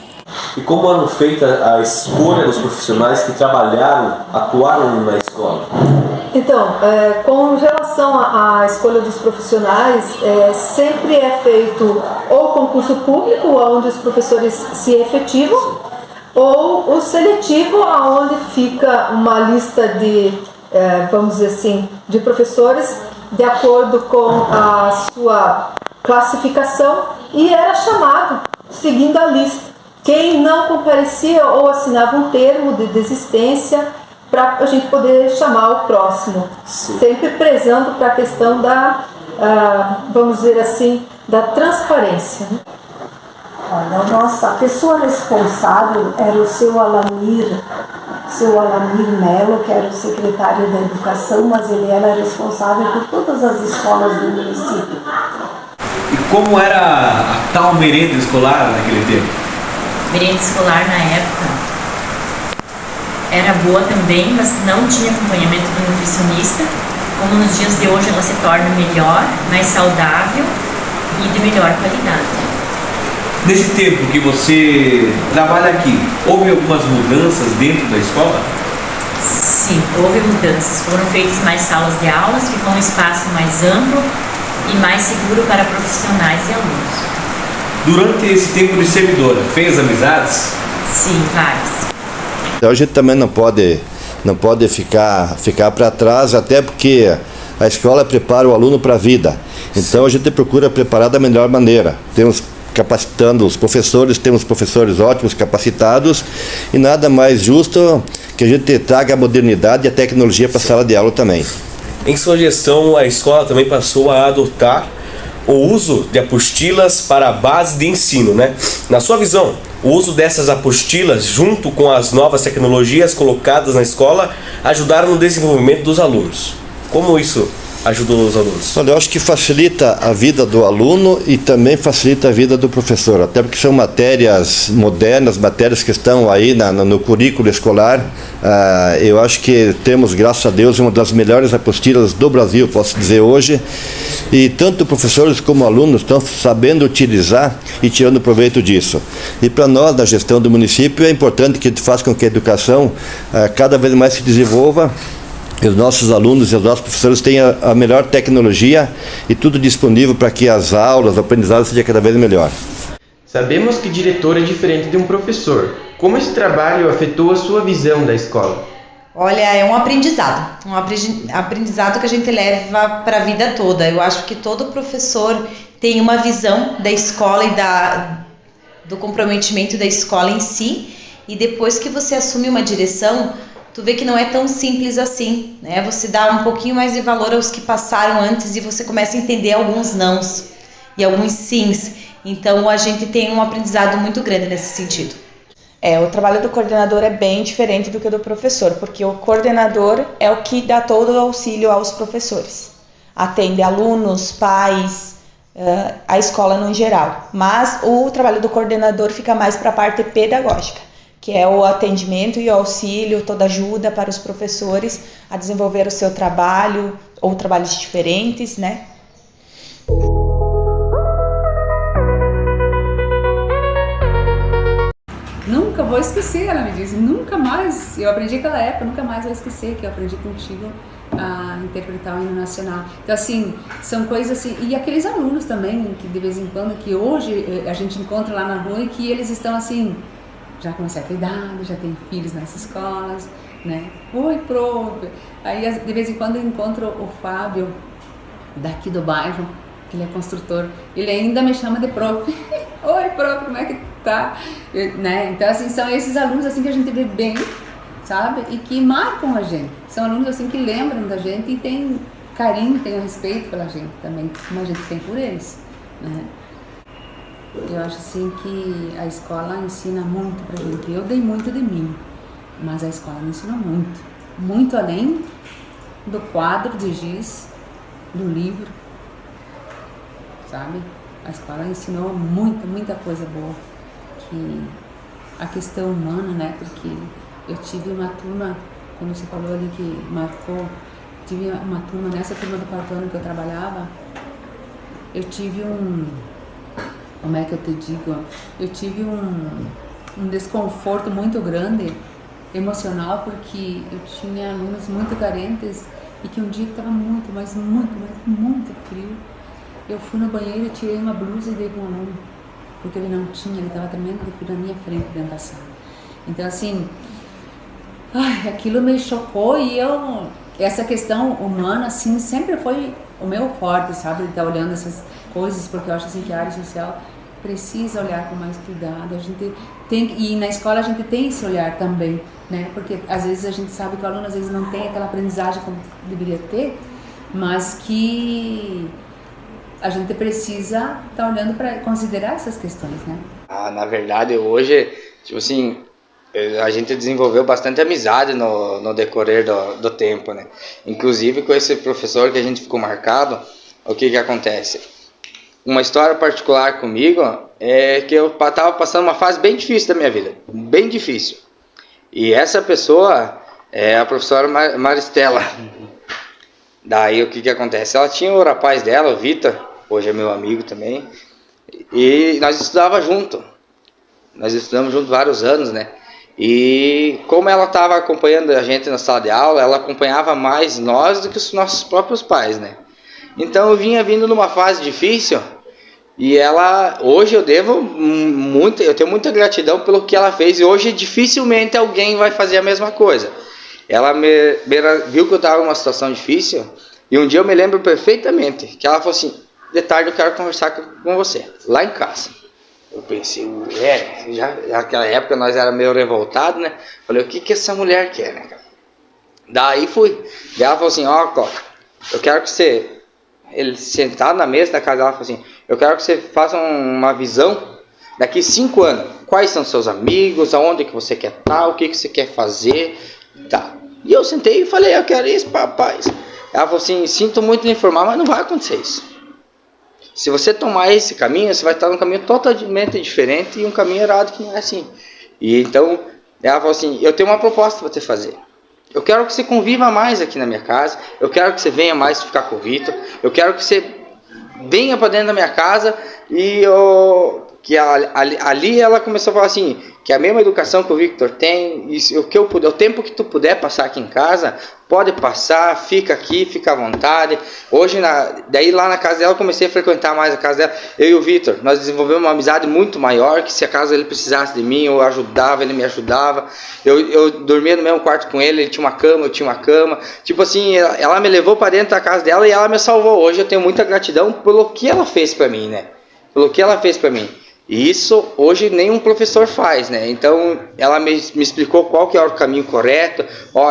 E como era feita a escolha dos profissionais que atuaram na escola? Então, com relação à escolha dos profissionais, sempre é feito ou concurso público, onde os professores se efetivam, ou o seletivo, onde fica uma lista de, vamos dizer assim, de professores de acordo com a sua classificação, e era chamado seguindo a lista. Quem não comparecia ou assinava um termo de desistência para a gente poder chamar o próximo. Sim. Sempre prezando para a questão da, vamos dizer assim, da transparência. Né? Olha, a pessoa responsável era o seu Alamir Melo, que era o secretário da Educação, mas ele era responsável por todas as escolas do município. E como era a tal merenda escolar naquele tempo? Merenda escolar na época era boa também, mas não tinha acompanhamento do nutricionista. Como nos dias de hoje ela se torna melhor, mais saudável e de melhor qualidade. Nesse tempo que você trabalha aqui, houve algumas mudanças dentro da escola? Sim, houve mudanças. Foram feitas mais salas de aulas, ficou um espaço mais amplo e mais seguro para profissionais e alunos. Durante esse tempo de servidora, fez amizades? Sim, várias. Então a gente também não pode ficar para trás, até porque a escola prepara o aluno para a vida. Então a gente procura preparar da melhor maneira. Temos capacitando os professores, temos professores ótimos, capacitados, e nada mais justo que a gente traga a modernidade e a tecnologia para a sala de aula também. Em sua gestão, a escola também passou a adotar o uso de apostilas para a base de ensino, né? Na sua visão, o uso dessas apostilas, junto com as novas tecnologias colocadas na escola, ajudaram no desenvolvimento dos alunos. Como isso ajudou os alunos? Olha, eu acho que facilita a vida do aluno e também facilita a vida do professor, até porque são matérias modernas, matérias que estão aí no currículo escolar. Eu acho que temos, graças a Deus, uma das melhores apostilas do Brasil, posso dizer hoje, e tanto professores como alunos estão sabendo utilizar e tirando proveito disso. E para nós, na gestão do município, é importante que a gente faça com que a educação cada vez mais se desenvolva, e os nossos alunos e os nossos professores tenham a melhor tecnologia e tudo disponível para que as aulas, o aprendizado seja cada vez melhor. Sabemos que diretor é diferente de um professor. Como esse trabalho afetou a sua visão da escola? Olha, é um aprendizado que a gente leva para a vida toda. Eu acho que todo professor tem uma visão da escola e do comprometimento da escola em si, e depois que você assume uma direção, tu vê que não é tão simples assim, né? Você dá um pouquinho mais de valor aos que passaram antes e você começa a entender alguns nãos e alguns sims. Então a gente tem um aprendizado muito grande nesse sentido. O trabalho do coordenador é bem diferente do que o do professor, porque o coordenador é o que dá todo o auxílio aos professores. Atende alunos, pais, a escola no geral. Mas o trabalho do coordenador fica mais para a parte pedagógica, que é o atendimento e o auxílio, toda ajuda para os professores a desenvolver o seu trabalho ou trabalhos diferentes, né? Nunca vou esquecer, ela me disse, nunca mais, eu aprendi aquela época, nunca mais vou esquecer que eu aprendi contigo a interpretar o hino nacional. Então assim, são coisas assim, e aqueles alunos também, que de vez em quando, que hoje a gente encontra lá na rua e que eles estão assim, já com uma certa idade, já tem filhos nessas escolas, né? Oi, prof. Aí de vez em quando eu encontro o Fábio, daqui do bairro, que ele é construtor, ele ainda me chama de prof. Oi, prof, como é que tá? Né? Então, assim, são esses alunos assim que a gente vê bem, sabe? E que marcam a gente. São alunos assim que lembram da gente e tem carinho, tem respeito pela gente também, como a gente tem por eles, né? Eu acho assim que a escola ensina muito pra gente. Eu dei muito de mim, mas a escola me ensinou muito, muito além do quadro, do giz, do livro, sabe? A escola ensinou muita coisa boa, que a questão humana, né? Porque eu tive uma turma, como você falou ali que marcou, tive uma turma, nessa turma do 4º ano que eu trabalhava, eu tive como é que eu te digo? Eu tive um desconforto muito grande, emocional, porque eu tinha alunos muito carentes e que um dia estava muito frio. Eu fui no banheiro, tirei uma blusa e dei para um aluno, porque ele não tinha, ele estava tremendo de frio na minha frente dentro da sala. Então assim, aquilo me chocou e essa questão humana assim sempre foi o meu forte, sabe, de estar olhando essas coisas, porque eu acho assim que a área social precisa olhar com mais cuidado. A gente tem, e na escola a gente tem esse olhar também, né? Porque às vezes a gente sabe que o aluno às vezes não tem aquela aprendizagem como deveria ter, mas que a gente precisa estar olhando para considerar essas questões, né? Na verdade, hoje, tipo assim, a gente desenvolveu bastante amizade no decorrer do tempo, né? Inclusive com esse professor que a gente ficou marcado, o que acontece? Uma história particular comigo é que eu estava passando uma fase bem difícil da minha vida, bem difícil. E essa pessoa é a professora Maristela. Daí o que acontece? Ela tinha o rapaz dela, o Vitor, hoje é meu amigo também, e nós estudávamos junto. Nós estudamos junto vários anos, né? E como ela estava acompanhando a gente na sala de aula, ela acompanhava mais nós do que os nossos próprios pais, né? Então eu vinha vindo numa fase difícil e hoje eu tenho muita gratidão pelo que ela fez, e hoje dificilmente alguém vai fazer a mesma coisa. Ela viu que eu estava numa situação difícil e um dia eu me lembro perfeitamente que ela falou assim: de tarde eu quero conversar com você, lá em casa. Eu pensei, naquela época nós era meio revoltados, né? Falei, o que essa mulher quer, né, cara? Daí fui. Daí ela falou assim, Coca, eu quero que você... Ele sentado na mesa da casa dela, falou assim, eu quero que você faça uma visão daqui 5 anos. Quais são seus amigos, aonde que você quer estar, o que você quer fazer, tá. E eu sentei e falei, eu quero isso, papai. Ela falou assim, sinto muito lhe informar, mas não vai acontecer isso. Se você tomar esse caminho, você vai estar num caminho totalmente diferente e um caminho errado que não é assim. E então, ela falou assim, eu tenho uma proposta para te fazer. Eu quero que você conviva mais aqui na minha casa, eu quero que você venha mais ficar com o Vitor, eu quero que você venha para dentro da minha casa e ali ela começou a falar assim, que a mesma educação que o Victor tem, o tempo que tu puder passar aqui em casa, pode passar, fica aqui, fica à vontade. Hoje, daí lá na casa dela, eu comecei a frequentar mais a casa dela. Eu e o Victor, nós desenvolvemos uma amizade muito maior, que se acaso ele precisasse de mim, eu ajudava, ele me ajudava. Eu dormia no mesmo quarto com ele tinha uma cama, eu tinha uma cama. Tipo assim, ela me levou para dentro da casa dela e ela me salvou. Hoje eu tenho muita gratidão pelo que ela fez para mim, né? Pelo que ela fez para mim. E isso hoje nenhum professor faz, né? Então ela me explicou qual que é o caminho correto.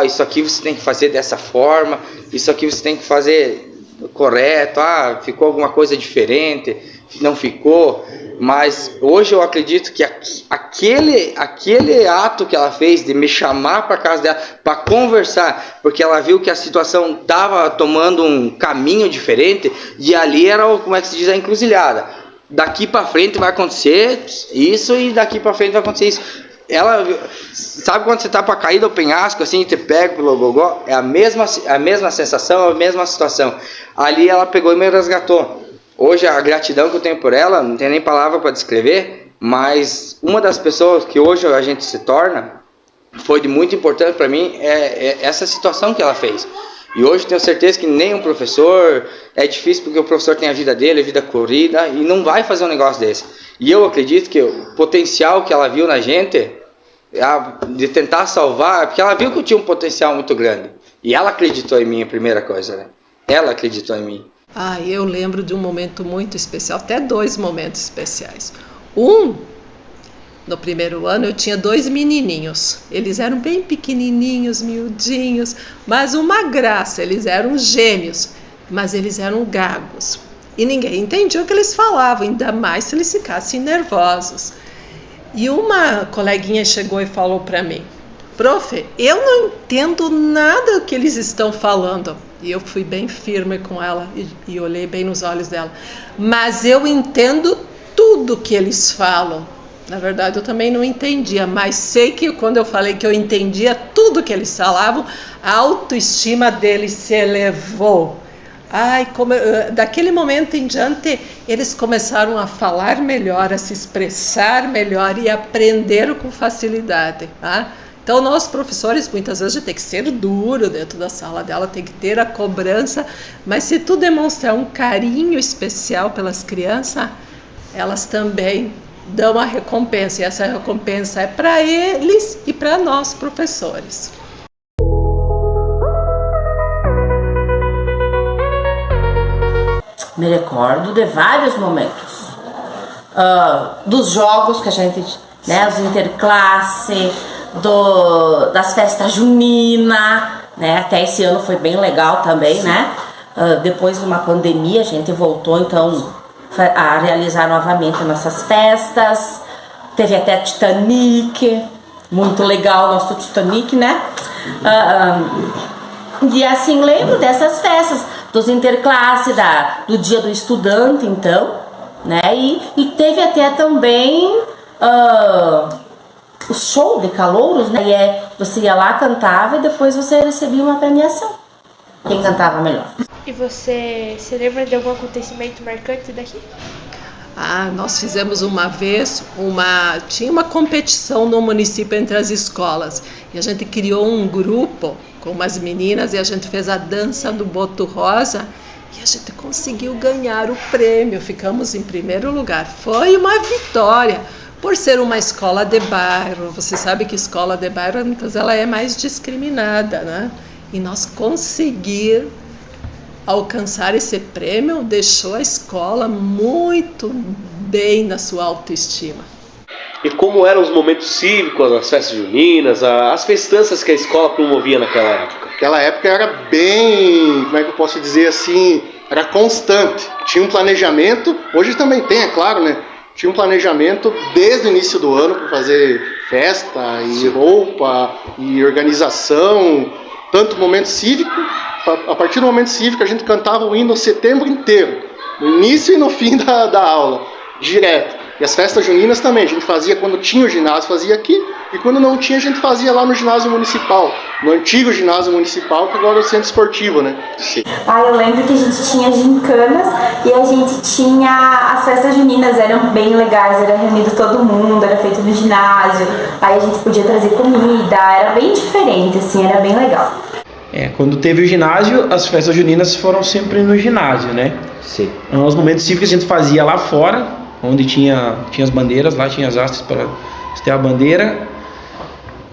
Isso aqui você tem que fazer dessa forma, isso aqui você tem que fazer correto. Ficou alguma coisa diferente, não ficou. Mas hoje eu acredito que aquele ato que ela fez de me chamar para casa dela para conversar, porque ela viu que a situação estava tomando um caminho diferente, e ali era, como é que se diz, a encruzilhada. Daqui para frente vai acontecer isso e daqui para frente vai acontecer isso. Ela, sabe quando você tá para cair do penhasco assim, te pega pelo gogó? É a mesma sensação, a mesma situação. Ali ela pegou e me resgatou. Hoje a gratidão que eu tenho por ela, não tem nem palavra para descrever, mas uma das pessoas que hoje a gente se torna, foi de muito importante para mim, é essa situação que ela fez. E hoje tenho certeza que nenhum professor, é difícil porque o professor tem a vida dele, a vida corrida, e não vai fazer um negócio desse. E eu acredito que o potencial que ela viu na gente, de tentar salvar, porque ela viu que eu tinha um potencial muito grande. E ela acreditou em mim, a primeira coisa, né? Ela acreditou em mim. Eu lembro de um momento muito especial, até 2 momentos especiais. No primeiro ano eu tinha 2 menininhos, eles eram bem pequenininhos, miudinhos, mas uma graça, eles eram gêmeos, mas eles eram gagos. E ninguém entendia o que eles falavam, ainda mais se eles ficassem nervosos. E uma coleguinha chegou e falou para mim, prof, eu não entendo nada do que eles estão falando. E eu fui bem firme com ela e olhei bem nos olhos dela. Mas eu entendo tudo que eles falam. Na verdade, eu também não entendia, mas sei que quando eu falei que eu entendia tudo que eles falavam, a autoestima deles se elevou. Daquele momento em diante, eles começaram a falar melhor, a se expressar melhor e aprenderam com facilidade. Tá? Então, nós professores, muitas vezes, a gente tem que ser duro dentro da sala dela, tem que ter a cobrança, mas se tu demonstrar um carinho especial pelas crianças, elas também dão a recompensa, e essa recompensa é para eles e para nós, professores. Me recordo de vários momentos. Dos jogos que a gente, né, os interclasse, das festas juninas, né, até esse ano foi bem legal também, né? Depois de uma pandemia, a gente voltou, então, a realizar novamente nossas festas. Teve até Titanic, muito legal o nosso Titanic, né? E assim, lembro dessas festas, dos interclasse, do dia do estudante, então, né? E teve até também o show de calouros, né? Você ia lá, cantava e depois você recebia uma premiação. Quem cantava melhor. E você se lembra de algum acontecimento marcante daqui? Nós fizemos uma vez, tinha uma competição no município entre as escolas e a gente criou um grupo com umas meninas e a gente fez a dança do Boto Rosa e a gente conseguiu ganhar o prêmio, ficamos em primeiro lugar. Foi uma vitória por ser uma escola de bairro. Você sabe que escola de bairro muitas ela é mais discriminada, né? E nós conseguir alcançar esse prêmio deixou a escola muito bem na sua autoestima. E como eram os momentos cívicos, as festas juninas, as festanças que a escola promovia naquela época? Naquela época era bem, como é que eu posso dizer assim, era constante. Tinha um planejamento, hoje também tem, é claro, né? Tinha um planejamento desde o início do ano para fazer festa e roupa e organização, tanto momento cívico. A partir do momento cívico a gente cantava o hino o setembro inteiro, no início e no fim da aula, direto. E as festas juninas também, a gente fazia quando tinha o ginásio, fazia aqui, e quando não tinha a gente fazia lá no ginásio municipal, no antigo ginásio municipal, que agora é o centro esportivo, né? Sim. Eu lembro que a gente tinha gincanas e a gente tinha as festas juninas, eram bem legais, era reunido todo mundo, era feito no ginásio, aí a gente podia trazer comida, era bem diferente, assim, era bem legal. Quando teve o ginásio, as festas juninas foram sempre no ginásio, né? Sim. Os momentos cívicos a gente fazia lá fora, onde tinha as bandeiras, lá tinha as hastes para ter a bandeira.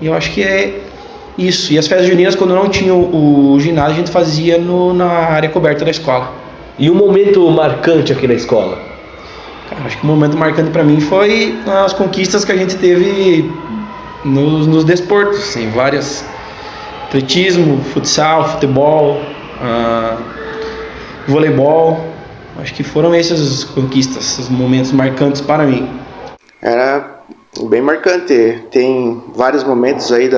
E eu acho que é isso. E as festas juninas, quando não tinha o ginásio, a gente fazia na área coberta da escola. E um momento marcante aqui na escola? Cara, acho que o momento marcante para mim foi as conquistas que a gente teve nos desportos, assim, várias. Atletismo, futsal, futebol, voleibol. Acho que foram essas conquistas, os momentos marcantes para mim. Era bem marcante. Tem vários momentos aí,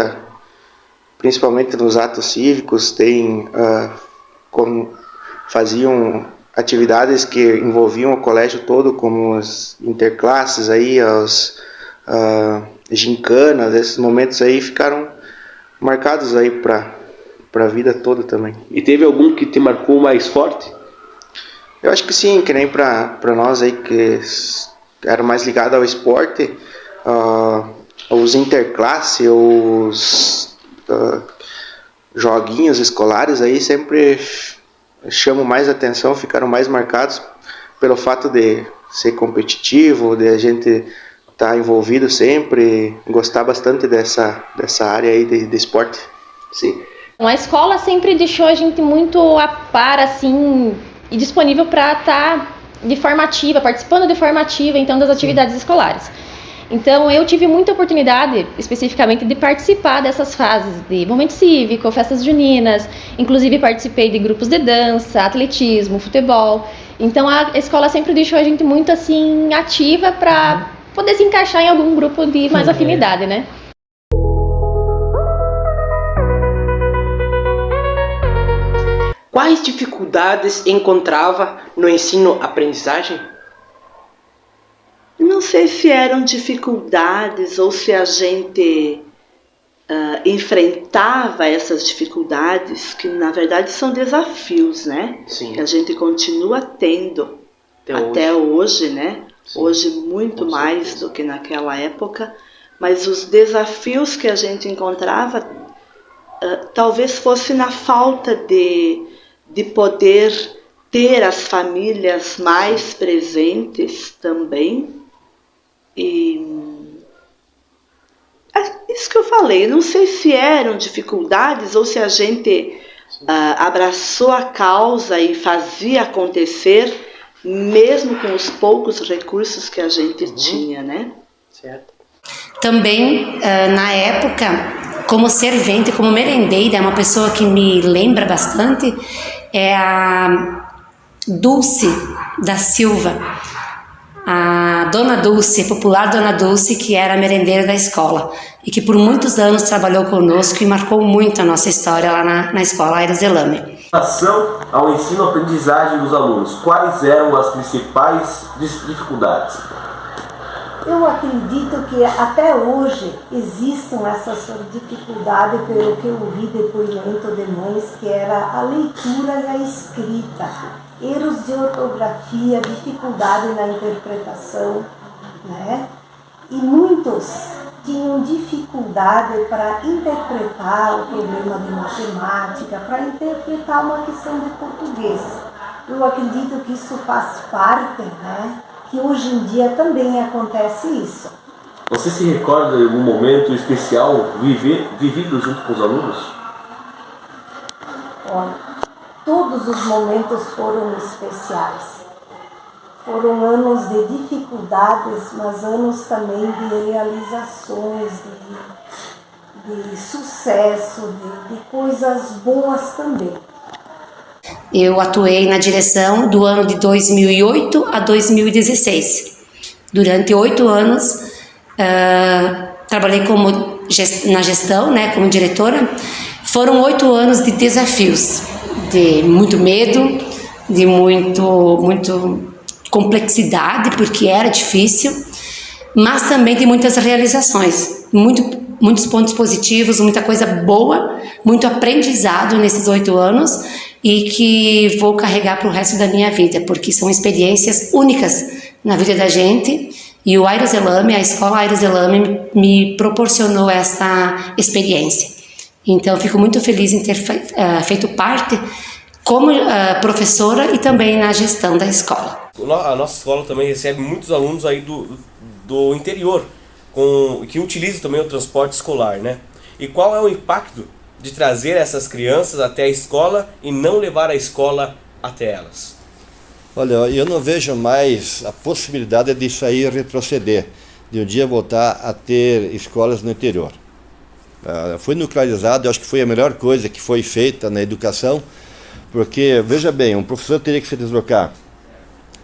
principalmente nos atos cívicos, faziam atividades que envolviam o colégio todo, como as interclasses, aí, as gincanas. Esses momentos aí ficaram marcados aí para a vida toda também. E teve algum que te marcou mais forte? Eu acho que sim, que nem para nós aí que era mais ligado ao esporte, os interclasse, os joguinhos escolares aí sempre chamam mais atenção, ficaram mais marcados pelo fato de ser competitivo, de a gente estar envolvido sempre, gostar bastante dessa área aí de esporte. Sim. A escola sempre deixou a gente muito a par, assim, e disponível para estar de forma ativa, participando de forma ativa, então, das atividades escolares. Então, eu tive muita oportunidade, especificamente, de participar dessas fases de momento cívico, festas juninas, inclusive participei de grupos de dança, atletismo, futebol. Então, a escola sempre deixou a gente muito, assim, ativa para poder se encaixar em algum grupo de mais afinidade, né? quais dificuldades encontrava no ensino-aprendizagem? Não sei se eram dificuldades ou se a gente enfrentava essas dificuldades, que na verdade são desafios, né? Sim. Que a gente continua tendo até hoje, né? Sim. Hoje muito mais do que naquela época, mas os desafios que a gente encontrava talvez fosse na falta de poder ter as famílias mais presentes também. E isso que eu falei, não sei se eram dificuldades ou se a gente abraçou a causa e fazia acontecer, mesmo com os poucos recursos que a gente tinha, né? Certo. Também, na época, como servente, como merendeira, uma pessoa que me lembra bastante é a Dulce da Silva. A Dona Dulce, popular Dona Dulce, que era a merendeira da escola e que por muitos anos trabalhou conosco e marcou muito a nossa história lá na escola Aires Elame. Em relação ao ensino-aprendizagem dos alunos, quais eram as principais dificuldades? Eu acredito que até hoje existam essas dificuldades, pelo que eu ouvi depoimento de mães, que era a leitura e a escrita. Erros de ortografia, dificuldade na interpretação, né? E muitos tinham dificuldade para interpretar o problema de matemática, para interpretar uma questão de português. Eu acredito que isso faz parte, né? Que hoje em dia também acontece isso. Você se recorda de algum momento especial vivido junto com os alunos? Olha, todos os momentos foram especiais. Foram anos de dificuldades, mas anos também de realizações, de sucesso, de coisas boas também. Eu atuei na direção do ano de 2008 a 2016. Durante 8 anos, trabalhei na gestão, né, como diretora. Foram 8 anos de desafios, de muito medo, de muito complexidade, porque era difícil, mas também de muitas realizações, muitos pontos positivos, muita coisa boa, muito aprendizado nesses 8 anos e que vou carregar para o resto da minha vida, porque são experiências únicas na vida da gente e o Aires Elame, a escola Aires Elame me proporcionou essa experiência. Então, eu fico muito feliz em ter feito parte como professora e também na gestão da escola. A nossa escola também recebe muitos alunos aí do interior, que utilizam também o transporte escolar, né? E qual é o impacto de trazer essas crianças até a escola e não levar a escola até elas? Olha, eu não vejo mais a possibilidade disso aí retroceder, de um dia voltar a ter escolas no interior. Foi nuclearizado, eu acho que foi a melhor coisa que foi feita na educação, porque, veja bem, um professor teria que se deslocar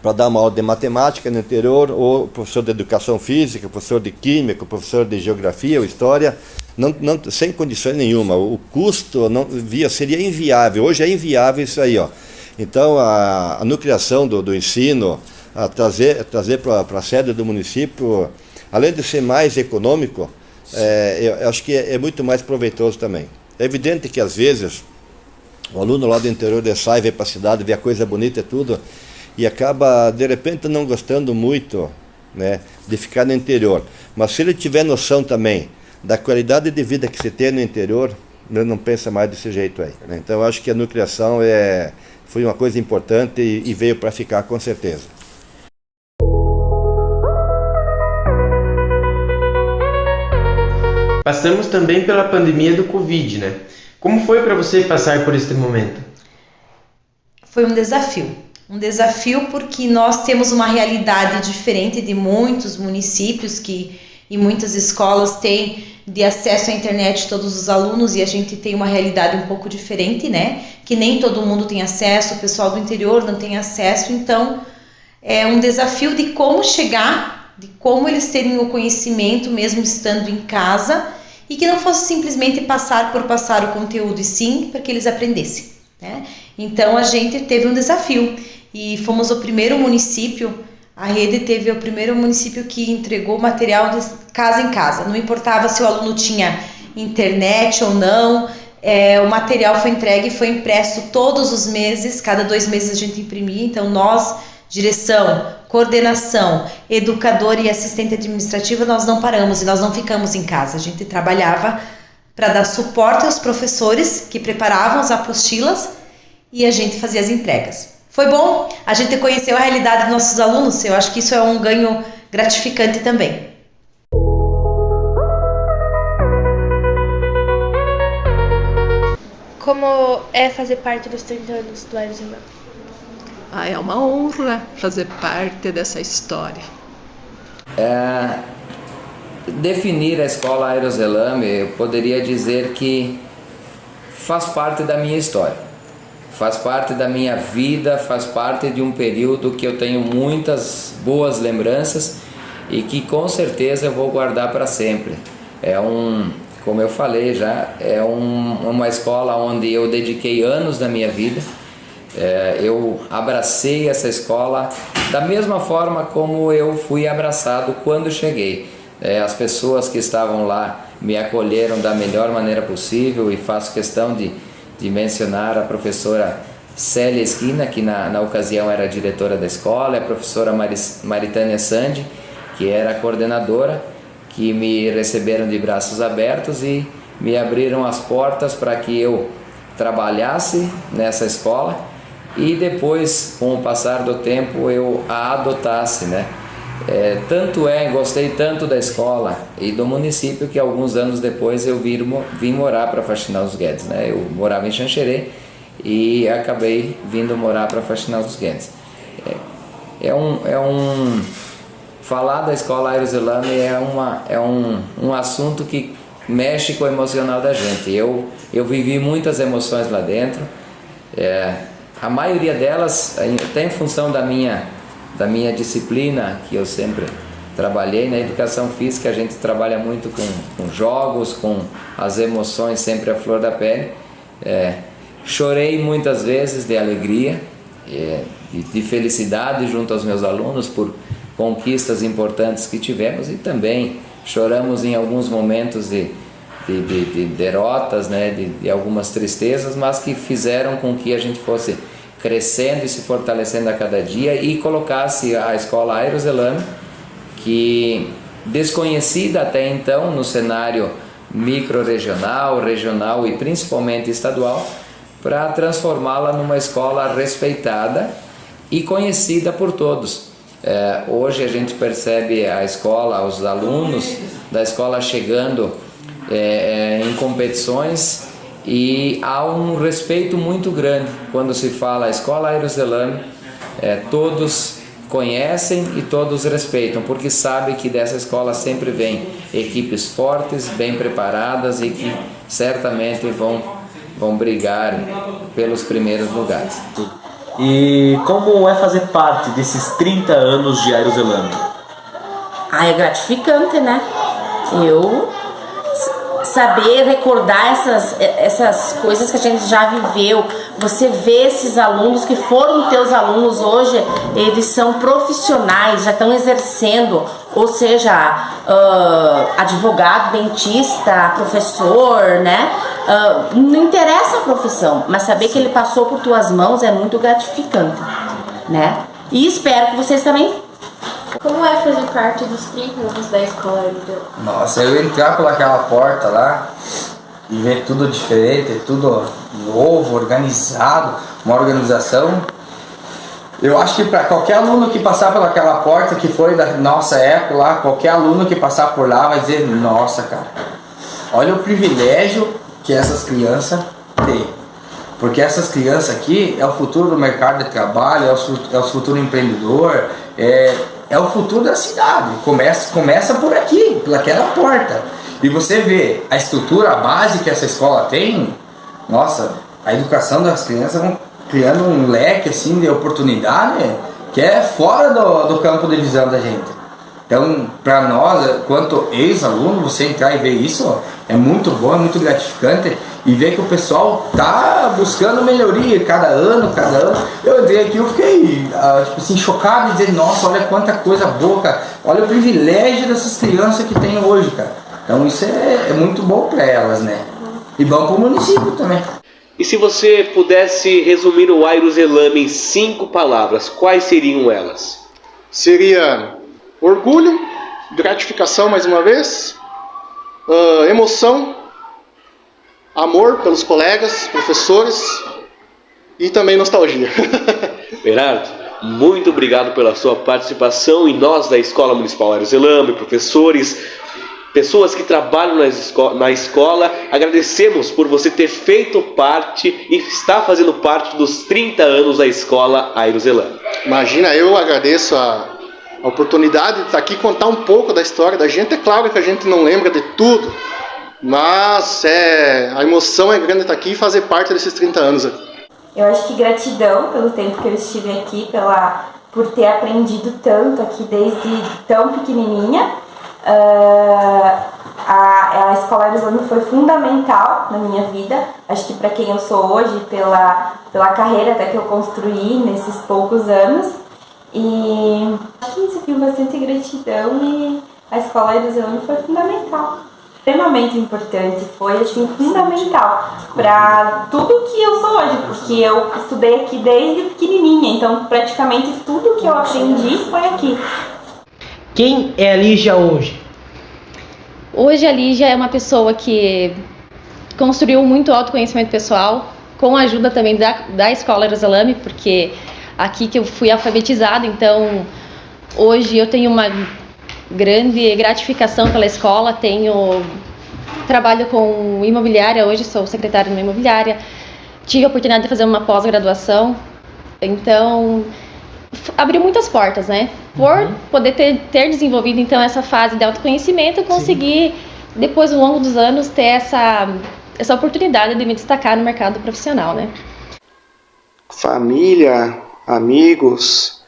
para dar uma aula de matemática no interior, ou professor de educação física, professor de química, professor de geografia ou história, sem condição nenhuma. O custo seria inviável, hoje é inviável isso aí, ó. Então, a nucleação do ensino, trazer para a sede do município, além de ser mais econômico, eu acho que é muito mais proveitoso também. É evidente que, às vezes, o aluno lá do interior sai, vem para a cidade, vê a coisa bonita e tudo, e acaba, de repente, não gostando muito, né, de ficar no interior. Mas se ele tiver noção também da qualidade de vida que se tem no interior, ele não pensa mais desse jeito aí, né? Então, eu acho que a nucleação foi uma coisa importante e veio para ficar, com certeza. Passamos também pela pandemia do Covid, né? Como foi para você passar por este momento? Foi um desafio. Um desafio porque nós temos uma realidade diferente de muitos municípios e muitas escolas têm de acesso à internet todos os alunos, e a gente tem uma realidade um pouco diferente, né? Que nem todo mundo tem acesso, o pessoal do interior não tem acesso, então é um desafio de como chegar, de como eles terem o conhecimento mesmo estando em casa, e que não fosse simplesmente passar por passar o conteúdo, e sim para que eles aprendessem. né? Então a gente teve um desafio e fomos o primeiro município, a rede teve o primeiro município que entregou material de casa em casa, não importava se o aluno tinha internet ou não, o material foi entregue e foi impresso todos os meses, cada 2 meses a gente imprimia, então nós, direção, coordenação, educador e assistente administrativa, nós não paramos e nós não ficamos em casa, a gente trabalhava para dar suporte aos professores que preparavam as apostilas e a gente fazia as entregas. Foi bom, a gente conheceu a realidade dos nossos alunos, eu acho que isso é um ganho gratificante também. Como é fazer parte dos 30 anos do Aeros Elame? É uma honra fazer parte dessa história. Definir a escola Aeros Elame, eu poderia dizer que faz parte da minha história, faz parte da minha vida, faz parte de um período que eu tenho muitas boas lembranças e que com certeza eu vou guardar para sempre. Como eu falei já, uma escola onde eu dediquei anos da minha vida. Eu abracei essa escola da mesma forma como eu fui abraçado quando cheguei. As pessoas que estavam lá me acolheram da melhor maneira possível e faço questão de mencionar a professora Célia Esquina, que na ocasião era diretora da escola, e a professora Maritânia Sandi, que era a coordenadora, que me receberam de braços abertos e me abriram as portas para que eu trabalhasse nessa escola e depois, com o passar do tempo, eu a adotasse, né? Gostei tanto da escola e do município que alguns anos depois eu vim morar para Faxinal dos Guedes, né? Eu morava em Xanxerê e acabei vindo morar para Faxinal dos Guedes. Falar da escola Aeros Elame é um assunto que mexe com o emocional da gente. Eu vivi muitas emoções lá dentro, a maioria delas até em função da minha disciplina, que eu sempre trabalhei na educação física. A gente trabalha muito com jogos, com as emoções sempre à flor da pele. Chorei muitas vezes de alegria, de felicidade junto aos meus alunos por conquistas importantes que tivemos, e também choramos em alguns momentos de derrotas, né, de algumas tristezas, mas que fizeram com que a gente fosse crescendo e se fortalecendo a cada dia e colocasse a escola Aeros Elame, que desconhecida até então no cenário micro-regional, regional e principalmente estadual, para transformá-la numa escola respeitada e conhecida por todos. Hoje a gente percebe a escola, os alunos da escola chegando em competições, e há um respeito muito grande quando se fala escola Aeros Elame. Todos conhecem e todos respeitam, porque sabem que dessa escola sempre vem equipes fortes, bem preparadas e que certamente vão brigar pelos primeiros lugares. E como é fazer parte desses 30 anos de Aeros Elame? É gratificante, né? Eu saber recordar essas coisas que a gente já viveu. Você vê esses alunos que foram teus alunos hoje, eles são profissionais, já estão exercendo, ou seja, advogado, dentista, professor, né? Não interessa a profissão, mas saber que ele passou por tuas mãos é muito gratificante, né? E espero que vocês também. Como é fazer parte dos 30 anos da escola? Nossa, eu entrar pelaquela porta lá e ver tudo diferente, tudo novo, organizado, uma organização. Eu acho que para qualquer aluno que passar pelaquela porta, que foi da nossa época lá, qualquer aluno que passar por lá vai dizer: nossa, cara, olha o privilégio que essas crianças têm. Porque essas crianças aqui é o futuro do mercado de trabalho, é o futuro empreendedor, é o futuro da cidade. Começa por aqui, pelaquela porta. E você vê a estrutura, a base que essa escola tem. Nossa, a educação das crianças vão criando um leque assim de oportunidade que é fora do campo de visão da gente. Então, para nós, quanto ex-aluno, você entrar e ver isso, ó, é muito bom, é muito gratificante, e ver que o pessoal tá buscando melhoria cada ano. Eu entrei aqui, eu fiquei tipo assim, chocado e dizer, nossa, olha quanta coisa boa, cara. Olha o privilégio dessas crianças que tem hoje, cara. Então isso é muito bom para elas, né? E bom para o município também. E se você pudesse resumir o Aires Elame em 5 palavras, quais seriam elas? Seria orgulho, gratificação mais uma vez, emoção, amor pelos colegas, professores e também nostalgia. Bernardo, muito obrigado pela sua participação, e nós da Escola Municipal Aires Elame, professores, pessoas que trabalham na escola, agradecemos por você ter feito parte e estar fazendo parte dos 30 anos da Escola Aires Elame. Imagina, eu agradeço a oportunidade de estar aqui e contar um pouco da história da gente. É claro que a gente não lembra de tudo, mas a emoção é grande estar aqui e fazer parte desses 30 anos. Eu acho que gratidão pelo tempo que eu estive aqui, por ter aprendido tanto aqui desde tão pequenininha. A Escola Aires Elame foi fundamental na minha vida. Acho que para quem eu sou hoje, pela carreira até que eu construí nesses poucos anos. E acho que isso aqui, bastante gratidão, e a Escola Aires Elame foi fundamental, extremamente importante, foi assim, fundamental para tudo que eu sou hoje, porque eu estudei aqui desde pequenininha, então praticamente tudo que eu aprendi foi aqui. Quem é a Lígia hoje? Hoje a Lígia é uma pessoa que construiu muito autoconhecimento pessoal, com a ajuda também da Escola Aires Elame, porque aqui que eu fui alfabetizada, então hoje eu tenho uma grande gratificação pela escola, trabalho com imobiliária, hoje sou secretária de uma imobiliária, tive a oportunidade de fazer uma pós-graduação, então abriu muitas portas, né? Por poder ter desenvolvido então essa fase de autoconhecimento, eu consegui, depois ao longo dos anos, ter essa oportunidade de me destacar no mercado profissional, né? Família, amigos,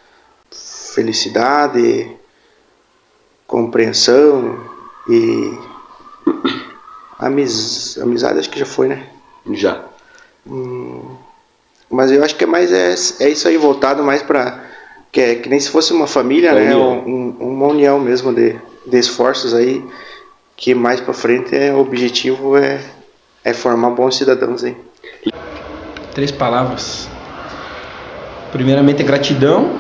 felicidade, compreensão e amizade, acho que já foi, né? Já. Mas eu acho que é isso aí, voltado mais para que nem se fosse uma família, né? Uma união mesmo de esforços aí, que mais para frente o objetivo é formar bons cidadãos aí. 3 palavras. Primeiramente, gratidão.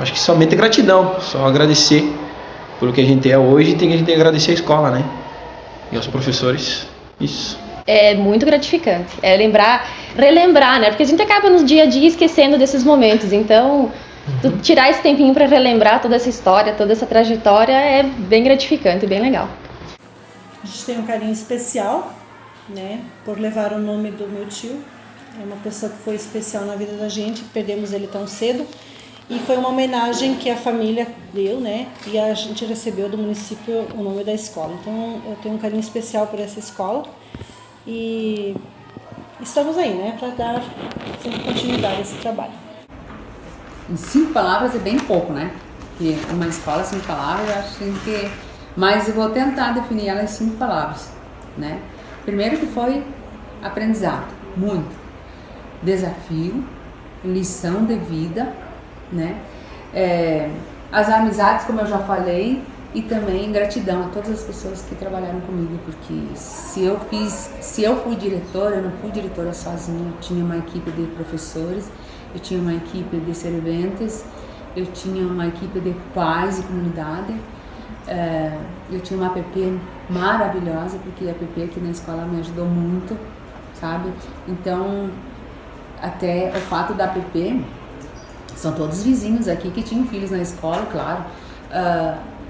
Acho que somente gratidão. Só agradecer pelo que a gente é hoje, e a gente tem que agradecer a escola, né? E aos professores. Isso. É muito gratificante. É relembrar, né? Porque a gente acaba no dia a dia esquecendo desses momentos. Então, tirar esse tempinho para relembrar toda essa história, toda essa trajetória é bem gratificante, bem legal. A gente tem um carinho especial, né? Por levar o nome do meu tio. É uma pessoa que foi especial na vida da gente. Perdemos ele tão cedo. E foi uma homenagem que a família deu, né? E a gente recebeu do município o nome da escola. Então, eu tenho um carinho especial por essa escola. E estamos aí, né? Para dar sempre continuidade a esse trabalho. Em 5 palavras é bem pouco, né? Porque uma escola, 5 palavras, eu acho que tem que... Mas eu vou tentar definir ela em 5 palavras, né? Primeiro que foi aprendizado, muito. Desafio, lição de vida, né? As amizades, como eu já falei, e também gratidão a todas as pessoas que trabalharam comigo, porque se eu fui diretora, eu não fui diretora sozinha, eu tinha uma equipe de professores, eu tinha uma equipe de serventes, eu tinha uma equipe de pais e comunidade, eu tinha uma APP maravilhosa, porque a APP aqui na escola me ajudou muito, sabe? Então, até o fato da APP, são todos vizinhos aqui que tinham filhos na escola, claro.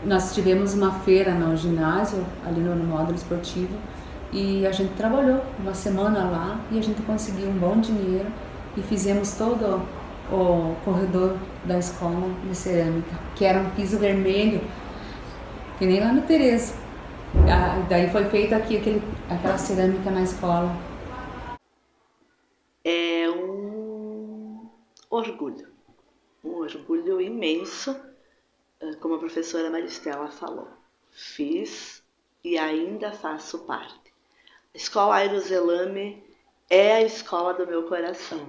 Nós tivemos uma feira no ginásio, ali no módulo esportivo, e a gente trabalhou uma semana lá e a gente conseguiu um bom dinheiro e fizemos todo o corredor da escola de cerâmica, que era um piso vermelho, que nem lá no Tereza. Daí foi feita aqui aquela cerâmica na escola. O orgulho imenso, como a professora Maristela falou. Fiz e ainda faço parte. A Escola Aires Zelame é a escola do meu coração.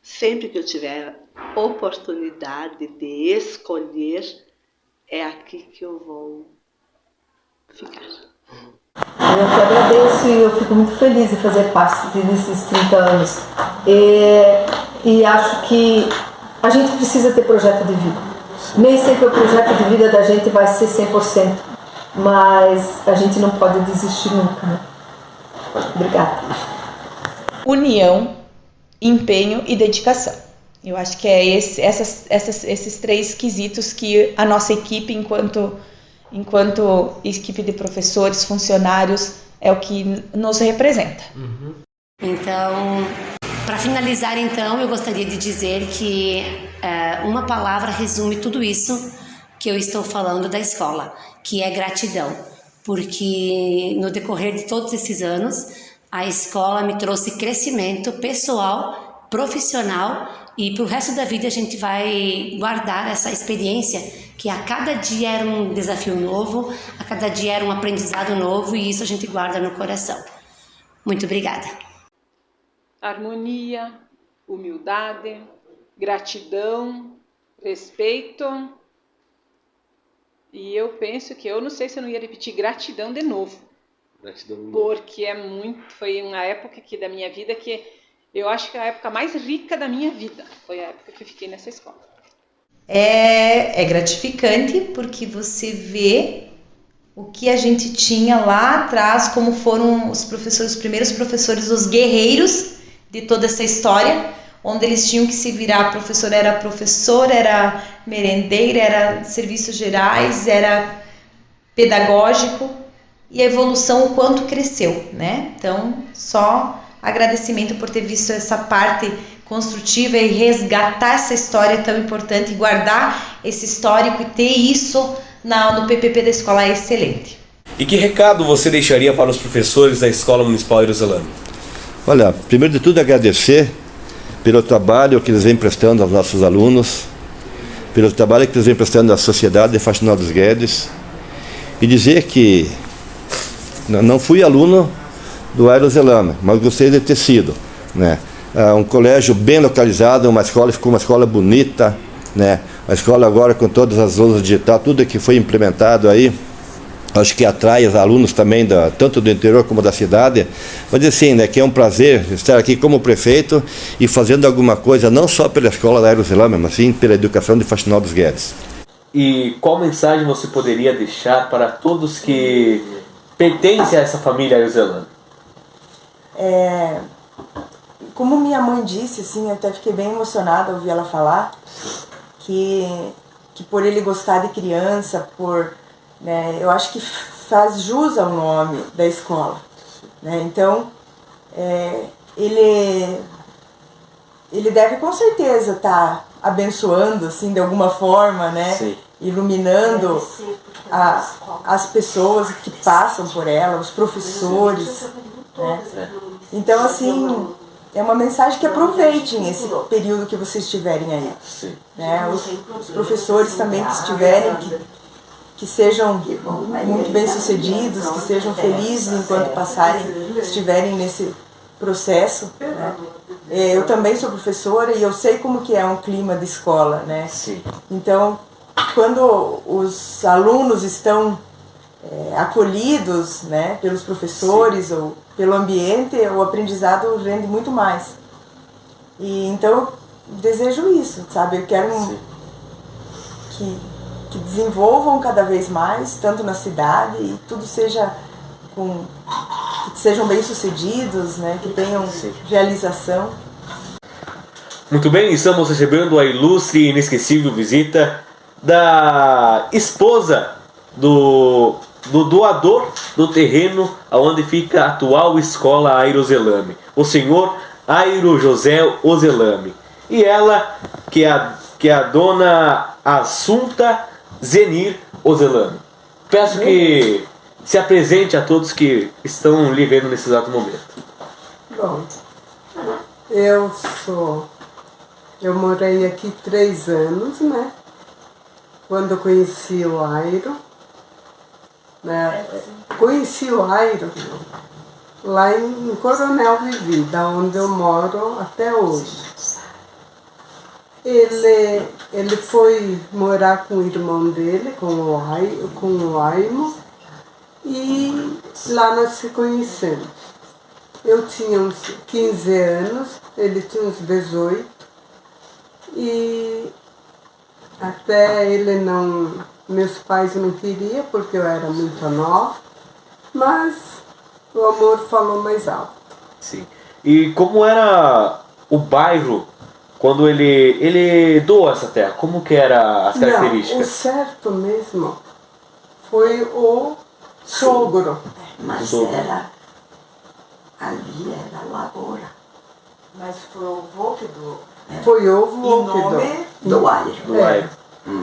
Sempre que eu tiver oportunidade de escolher, é aqui que eu vou ficar. Eu que agradeço e eu fico muito feliz de fazer parte desses 30 anos. E acho que a gente precisa ter projeto de vida. Nem sempre o projeto de vida da gente vai ser 100%, mas a gente não pode desistir nunca, né? Obrigada. União, empenho e dedicação. Eu acho que é esses 3 quesitos que a nossa equipe, enquanto equipe de professores, funcionários, é o que nos representa. Então, para finalizar, então, eu gostaria de dizer que uma palavra resume tudo isso que eu estou falando da escola, que é gratidão, porque no decorrer de todos esses anos, a escola me trouxe crescimento pessoal, profissional, e para o resto da vida a gente vai guardar essa experiência, que a cada dia era um desafio novo, a cada dia era um aprendizado novo, e isso a gente guarda no coração. Muito obrigada. Harmonia, humildade, gratidão, respeito. E eu penso que eu não sei se eu não ia repetir gratidão de novo. Porque foi uma época da minha vida que eu acho que é a época mais rica da minha vida. Foi a época que eu fiquei nessa escola. É gratificante porque você vê o que a gente tinha lá atrás, como foram os primeiros professores, os guerreiros de toda essa história, onde eles tinham que se virar. Professor, era merendeira, era serviços gerais, era pedagógico, e a evolução, o quanto cresceu, né? Então, só agradecimento por ter visto essa parte construtiva e resgatar essa história tão importante, e guardar esse histórico e ter isso no PPP da escola é excelente. E que recado você deixaria para os professores da Escola Municipal Aires Zelame? Olha, primeiro de tudo agradecer pelo trabalho que eles vêm prestando aos nossos alunos, pelo trabalho que eles vêm prestando à sociedade de Faxinal dos Guedes, e dizer que não fui aluno do Aires Zelame, mas gostei de ter sido, né? Um colégio bem localizado, uma escola, ficou uma escola bonita, né? A escola agora com todas as louças digitais, tudo que foi implementado aí, acho que atrai os alunos também, tanto do interior como da cidade. Mas assim, né, que é um prazer estar aqui como prefeito e fazendo alguma coisa, não só pela escola da Aires Zelame, mas sim pela educação de Faxinal dos Guedes. E qual mensagem você poderia deixar para todos que pertencem a essa família Aires Zelame? Como minha mãe disse, assim, eu até fiquei bem emocionada ao ouvir ela falar, que por ele gostar de criança, né, eu acho que faz jus ao nome da escola, né? Então, ele deve com certeza estar abençoando, assim, de alguma forma, né? Sim. Iluminando as pessoas que passam por ela, os professores, né? Então, assim, é uma mensagem que aproveitem esse período que vocês estiverem aí, né? Os professores também que estiverem, que sejam muito bem-sucedidos, que sejam felizes enquanto estiverem nesse processo, né? Eu também sou professora e eu sei como que é um clima de escola, né? Sim. Então, quando os alunos estão acolhidos, né, pelos professores, sim, ou pelo ambiente, o aprendizado rende muito mais. E então eu desejo isso, sabe? Eu quero que desenvolvam cada vez mais, tanto na cidade, e tudo seja que sejam bem-sucedidos, né, que tenham realização. Muito bem, estamos recebendo a ilustre e inesquecível visita da esposa do doador do terreno onde fica a atual escola Aires Zelame, o senhor Airo José Ozelame. E ela, que é a dona Assunta Zenir Ozelame. Peço que se apresente a todos que estão lhe vendo nesse exato momento. Bom, Eu morei aqui 3 anos, né? Quando eu conheci o Airo, né? Conheci o Airo lá em Coronel Vivi, da onde eu moro até hoje. Ele foi morar com o irmão dele, com o Aimo, e lá nós se conhecemos. Eu tinha uns 15 anos, ele tinha uns 18, e até ele não... Meus pais não queriam, porque eu era muito nova, mas o amor falou mais alto. Sim. E como era o bairro quando ele doou essa terra? Como que era as características? Não, o certo mesmo foi o sogro. Mas era... Ali era lavoura. Mas foi o vô que doou. Foi o vô que doou. Em nome do Airo.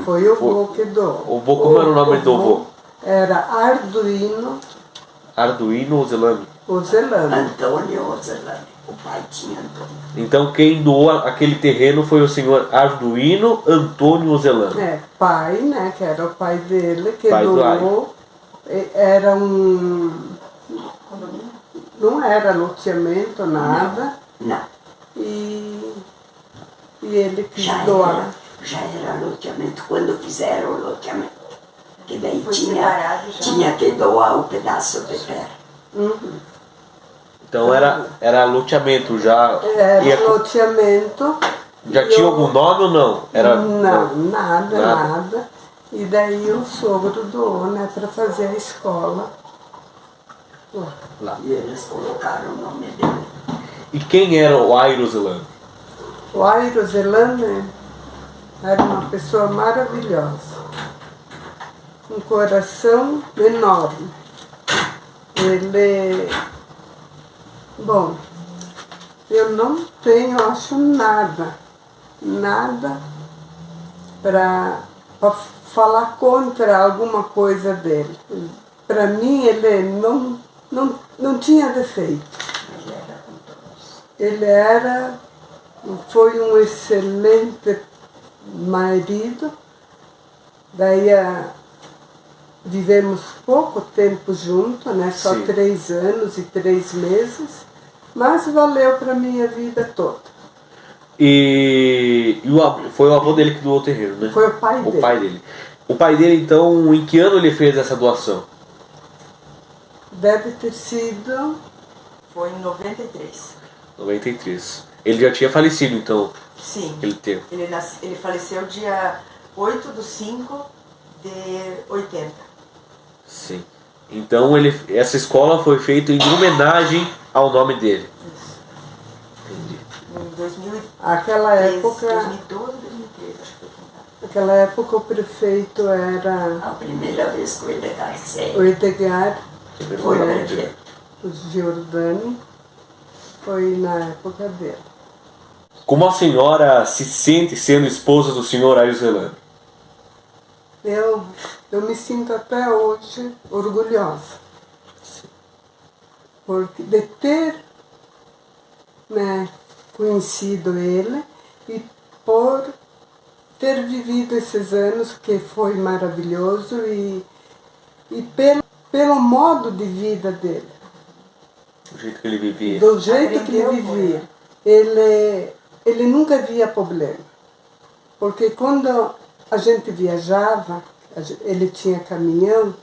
Foi o vô que doou. O vô, como era o nome do vô? Era Arduino Ozelami. Antônio Ozelami. O pai tinha Antônio. Então quem doou aquele terreno foi o senhor Arduino Antônio Ozelami. Pai, né? Que era o pai dele, que pai doou. Era não era loteamento, nada. Não. E ele quis doar. Já era loteamento quando fizeram o loteamento. Que daí tinha que doar um pedaço de terra. Então era loteamento já. Era loteamento. Já tinha algum nome ou não? Não, nada. E daí o sogro doou, né, para fazer a escola. Lá. E eles colocaram o nome dele. E quem era o Airo Ozelami? O Airo Ozelami era uma pessoa maravilhosa. Um coração enorme. Bom, eu não tenho, acho, nada para falar contra alguma coisa dele. Para mim, ele não tinha defeito. Ele foi um excelente marido. Daí vivemos pouco tempo juntos, né? Só 3 anos e 3 meses, mas valeu para minha vida toda. E foi o avô dele que doou o terreno, né? Foi o pai dele. O pai dele, então, em que ano ele fez essa doação? Deve ter sido... Foi em 93. 93. Ele já tinha falecido, então? Sim. Ele faleceu dia 8/5 de 80. Sim. Então essa escola foi feita em homenagem ao nome dele. Isso. Entendi. Em 2003, Aquela época... 2012, 2013, acho que foi fundado. Naquela época o prefeito era... A primeira vez que o Edgar saiu. O Edgar foi o prefeito. O Giordani foi na época dele. Como a senhora se sente sendo esposa do senhor Airo Ozelami? Eu me sinto até hoje orgulhosa. Porque de ter, né, conhecido ele e por ter vivido esses anos que foi maravilhoso e pelo modo de vida dele. Do jeito que ele vivia. Do jeito que ele vivia. Ele nunca via problema. Porque quando a gente viajava, ele tinha caminhão,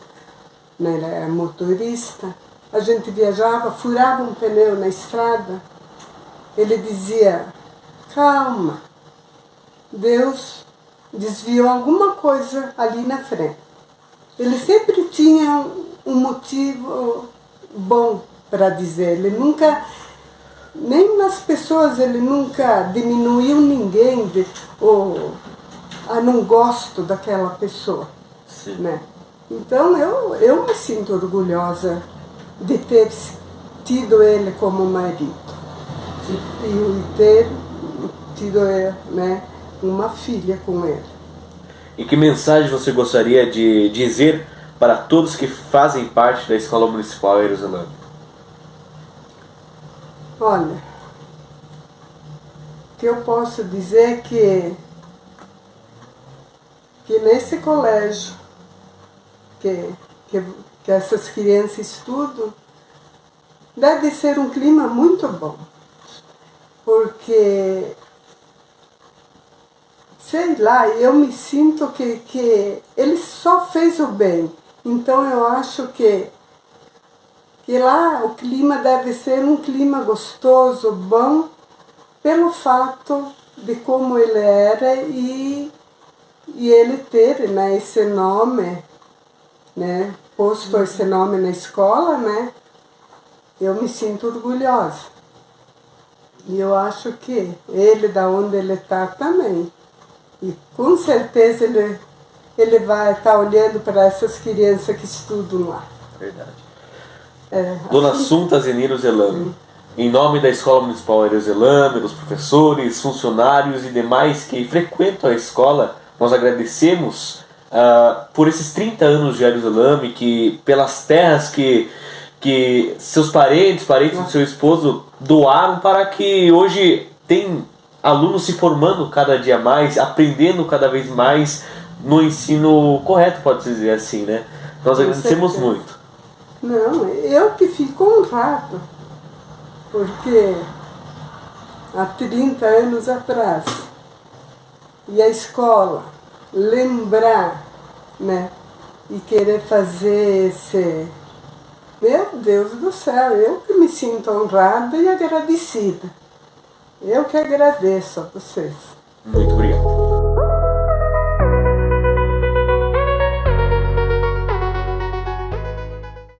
né, ele era motorista, a gente viajava, furava um pneu na estrada, ele dizia, calma, Deus desviou alguma coisa ali na frente. Ele sempre tinha um motivo bom para dizer, ele nunca, nem nas pessoas, ele nunca diminuiu ninguém, não gosto daquela pessoa. Sim. Né? Então eu me sinto orgulhosa de ter tido ele como marido e ter tido, né, uma filha com ele. E que mensagem você gostaria de dizer para todos que fazem parte da Escola Municipal Airo Ozelami? Olha, que eu posso dizer que nesse colégio que essas crianças estudam, deve ser um clima muito bom, porque, sei lá, eu me sinto que ele só fez o bem. Então eu acho que lá o clima deve ser um clima gostoso, bom, pelo fato de como ele era e ele ter, né, esse nome, né, posto esse nome na escola, né, eu me sinto orgulhosa. E eu acho que ele, da onde ele está também. E com certeza ele vai estar olhando para essas crianças que estudam lá. Verdade. Dona Assunta Zeniro Zelame, em nome da Escola Municipal Aero Zelame, dos professores, funcionários e demais que frequentam a escola, nós agradecemos por esses 30 anos de Aero Zelame, que pelas terras que seus parentes do seu esposo doaram para que hoje tem alunos se formando cada dia mais, aprendendo cada vez mais no ensino correto, pode-se dizer assim, né? Nós agradecemos muito. Não, eu que fico honrado, porque há 30 anos atrás, e a escola lembrar, né, e querer fazer esse... Meu Deus do céu, eu que me sinto honrada e agradecida. Eu que agradeço a vocês. Muito obrigado.